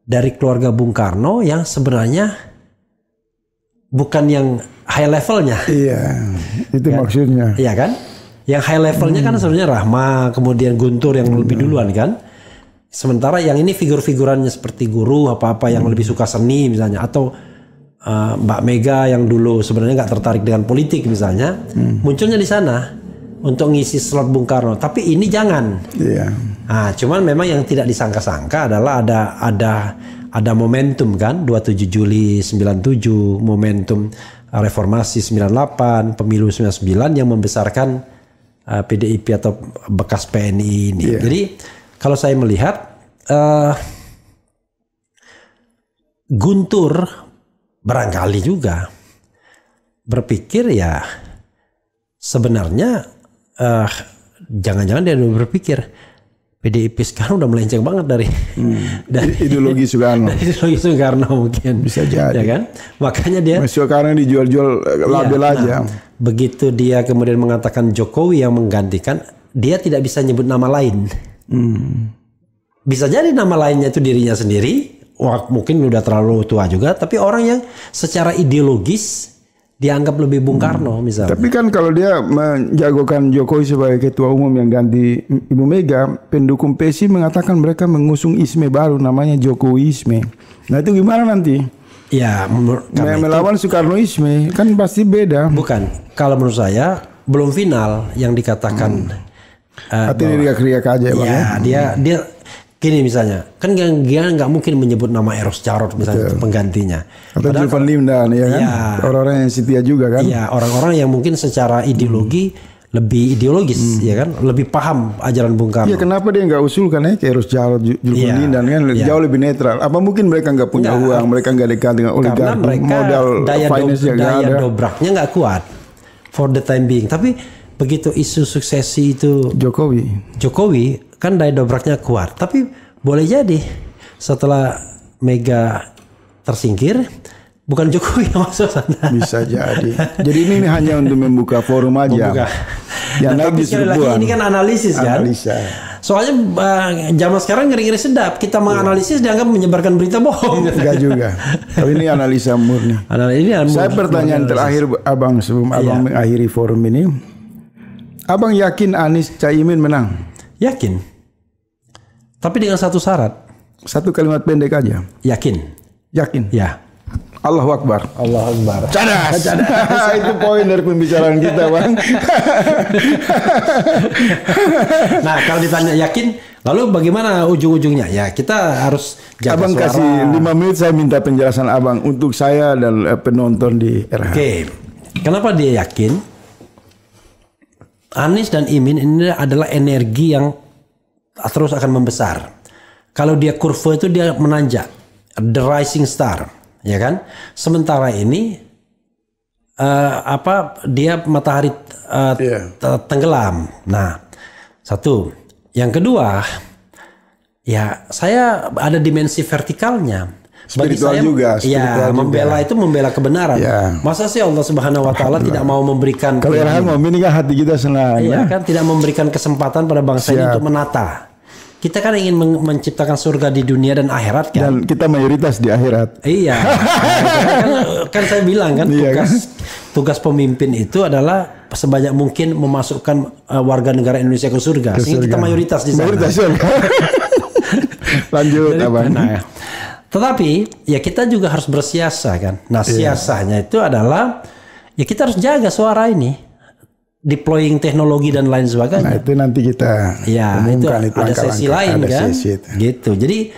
dari keluarga Bung Karno yang sebenarnya bukan yang high levelnya. Iya, itu maksudnya. Iya kan? Yang high levelnya kan sebenarnya Rahma, kemudian Guntur yang lebih duluan kan. Sementara yang ini figur-figurannya seperti guru apa-apa yang lebih suka seni misalnya, atau Mbak Mega yang dulu sebenarnya nggak tertarik dengan politik misalnya, munculnya di sana untuk ngisi slot Bung Karno. Tapi ini jangan. Iya. Nah, cuman memang yang tidak disangka-sangka adalah ada momentum kan, 27 Juli 97, momentum reformasi 98, pemilu 99 yang membesarkan PDIP atau bekas PNI ini. Jadi kalau saya melihat Guntur barangkali juga berpikir ya sebenarnya jangan-jangan dia berpikir PDIP sekarang udah melenceng banget dari ideologi Soekarno. Dari ideologi Soekarno mungkin. Bisa jadi. Ya kan? Makanya dia Soekarno dijual-jual label aja. Begitu dia kemudian mengatakan Jokowi yang menggantikan, dia tidak bisa nyebut nama lain. Bisa jadi nama lainnya itu dirinya sendiri, mungkin udah terlalu tua juga, tapi orang yang secara ideologis dianggap lebih Bung Karno misalnya. Tapi kan kalau dia menjagokan Jokowi sebagai ketua umum yang ganti Ibu Mega, pendukung PSI mengatakan mereka mengusung isme baru namanya Jokowisme. Nah itu gimana nanti? Ya, melawan Soekarnoisme kan pasti beda. Bukan, kalau menurut saya belum final yang dikatakan. Artinya riak-riak aja ya, dia gini misalnya, kan dia nggak mungkin menyebut nama Eros Jarot misalnya penggantinya. Atau Julvan Limdan ya kan, orang-orang yang setia juga kan. Iya, orang-orang yang mungkin secara ideologi lebih ideologis ya kan, lebih paham ajaran Bung Karno. Iya, kenapa dia nggak usulkan ke Eros Jarot, Julvan Limdan kan jauh lebih netral. Apa mungkin mereka nggak punya uang, mereka nggak dekat dengan oligarki, karena mereka modal daya dobraknya nggak kuat for the time being. Tapi begitu isu suksesi itu Jokowi kan daya dobraknya kuat, tapi boleh jadi setelah Mega tersingkir bukan Jokowi yang masuk sana. Bisa jadi. Jadi ini hanya untuk membuka forum aja. Yang tapi sekali lagi ini kan analisis kan. Soalnya zaman sekarang ngeri-ngeri sedap. Kita menganalisis dianggap menyebarkan berita bohong. Enggak juga. Tapi ini analisa murni. Saya pertanyaan terakhir Abang sebelum Abang mengakhiri forum ini. Abang yakin Anies Caimin menang? Yakin. Tapi dengan satu syarat. Satu kalimat pendek aja. Yakin. Yakin? Ya. Allahu Akbar. Allahu Akbar. Cadas. Itu poin dari pembicaraan kita, Bang. Nah, kalau ditanya yakin, lalu bagaimana ujung-ujungnya? Ya, kita harus jaga Abang suara. kasih 5 menit, saya minta penjelasan Abang untuk saya dan penonton di RH. Oke. Kenapa dia yakin? Anies dan Imin ini adalah energi yang terus akan membesar. Kalau dia kurva itu dia menanjak, the rising star, ya kan? Sementara ini dia matahari tenggelam. Nah, satu. Yang kedua, ya saya ada dimensi vertikalnya. Bagi Spiritual saya, juga. Ya, membela itu membela kebenaran. Ya. Masa sih Allah Subhanahu Wa Taala tidak mau memberikan? Kalau RH mau ini kan hati kita senang. Iya Ya. kan, tidak memberikan kesempatan pada bangsa ini untuk menata. Kita kan ingin menciptakan surga di dunia dan akhirat kan. Dan kita mayoritas di akhirat. Iya. kan saya bilang kan tugas pemimpin itu adalah sebanyak mungkin memasukkan warga negara Indonesia ke surga. Sehingga kita mayoritas di sana. Mayoritas. Lanjut, Abang. Nah, tetapi ya kita juga harus bersiasa kan. Nah, siasahnya itu adalah ya kita harus jaga suara ini, deploying teknologi dan lain sebagainya. Nah, itu nanti kita umumkan itu ada sesi lain ada kan. Sesi gitu. Jadi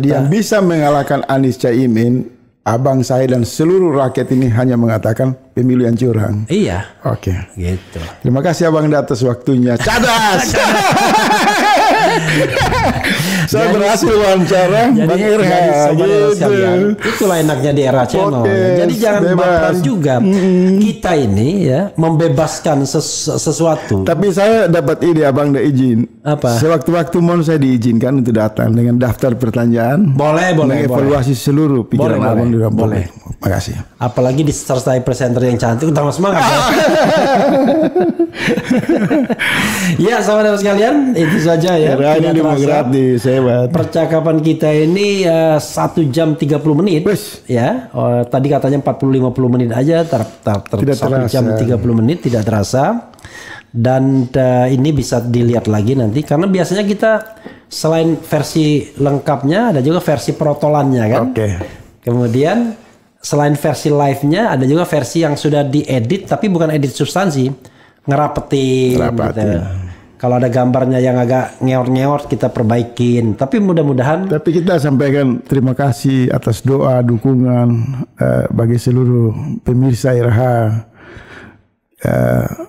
yang bisa mengalahkan Anies Caimin, abang saya dan seluruh rakyat ini hanya mengatakan pemilu yang curang. Iya. Oke. Gitu. Terima kasih Abang atas waktunya. Cadas. Saya berhasil wawancara Bang RH gitu. Itulah enaknya di era channel. Jadi jangan baperan juga. Kita ini ya membebaskan sesuatu. Tapi saya dapat ide Abang udah izin. Apa? Sewaktu-waktu mohon saya diizinkan untuk datang dengan daftar pertanyaan. Boleh. Mengevaluasi seluruh pikiran Abang di dalam boleh. Makasih. Apalagi disertai presenter yang cantik, utama semangat ya. Ya, sahabat sekalian, itu saja ya. Ini gratis, hebat. Percakapan kita ini 1 jam 30 menit. Ya, tadi katanya 40-50 menit aja, 1 jam 30 menit tidak terasa. Dan ini bisa dilihat lagi nanti, karena biasanya kita selain versi lengkapnya ada juga versi protolannya kan. Oke. Kemudian selain versi live-nya ada juga versi yang sudah diedit tapi bukan edit substansi, ngerapetin. Gitu. Kalau ada gambarnya yang agak ngeor-ngeor kita perbaikin. Tapi mudah-mudahan. Tapi kita sampaikan terima kasih atas doa, dukungan bagi seluruh pemirsa RH.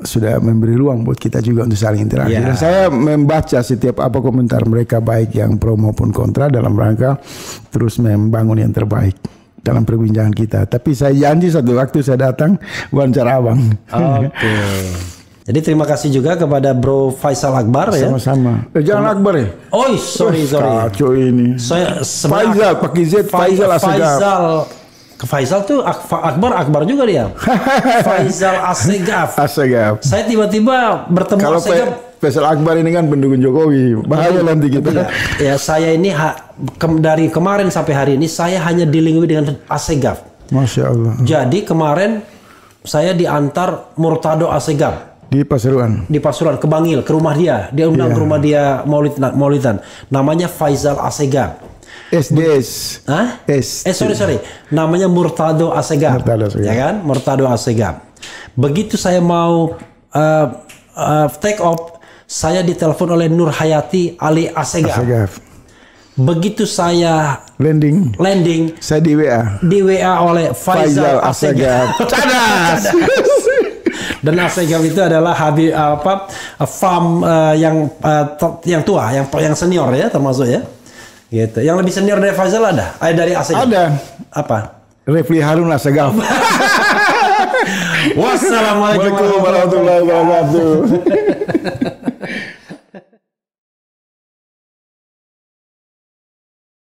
Sudah memberi ruang buat kita juga untuk saling interaksi. Dan saya membaca setiap apa komentar mereka, baik yang pro maupun kontra, dalam rangka terus membangun yang terbaik dalam perbincangan kita. Tapi saya janji satu waktu saya datang wawancara Abang. Oke. Jadi terima kasih juga kepada Bro Faisal Akbar ya. Sama-sama. Jangan Akbar ya. Oh, sorry. Kacau ini. Faisal pakai Z. Faisal tuh Akbar juga dia. Faisal Assegaf. Saya tiba-tiba bertemu kalau Assegaf. Faisal Akbar ini kan pendukung Jokowi, bahaya nanti kita. Ya, saya ini dari kemarin sampai hari ini saya hanya dilingkupi dengan Assegaf. Masya Allah. Jadi kemarin saya diantar Murtado Assegaf. Di Pasuruan. Di Pasuruan, ke Bangil, ke rumah dia. Dia undang ke rumah dia Maulidan. Namanya Faisal Assegaf. SDS. Hah? Sorry. Namanya Murtado Assegaf. Ya kan? Murtado Assegaf. Begitu saya mau take off, saya ditelepon oleh Nur Hayati Ali Assegaf. Begitu saya landing, saya di WA. Di WA oleh Faisal Assegaf. Cadas. Dan Assegaf itu adalah farm yang tua, yang senior ya, termasuk ya. Gitu. Yang lebih senior dari Faisal ada? Dari Assegaf. Ada. Apa? Refli Harun Assegaf. Wassalamualaikum warahmatullahi wabarakatuh.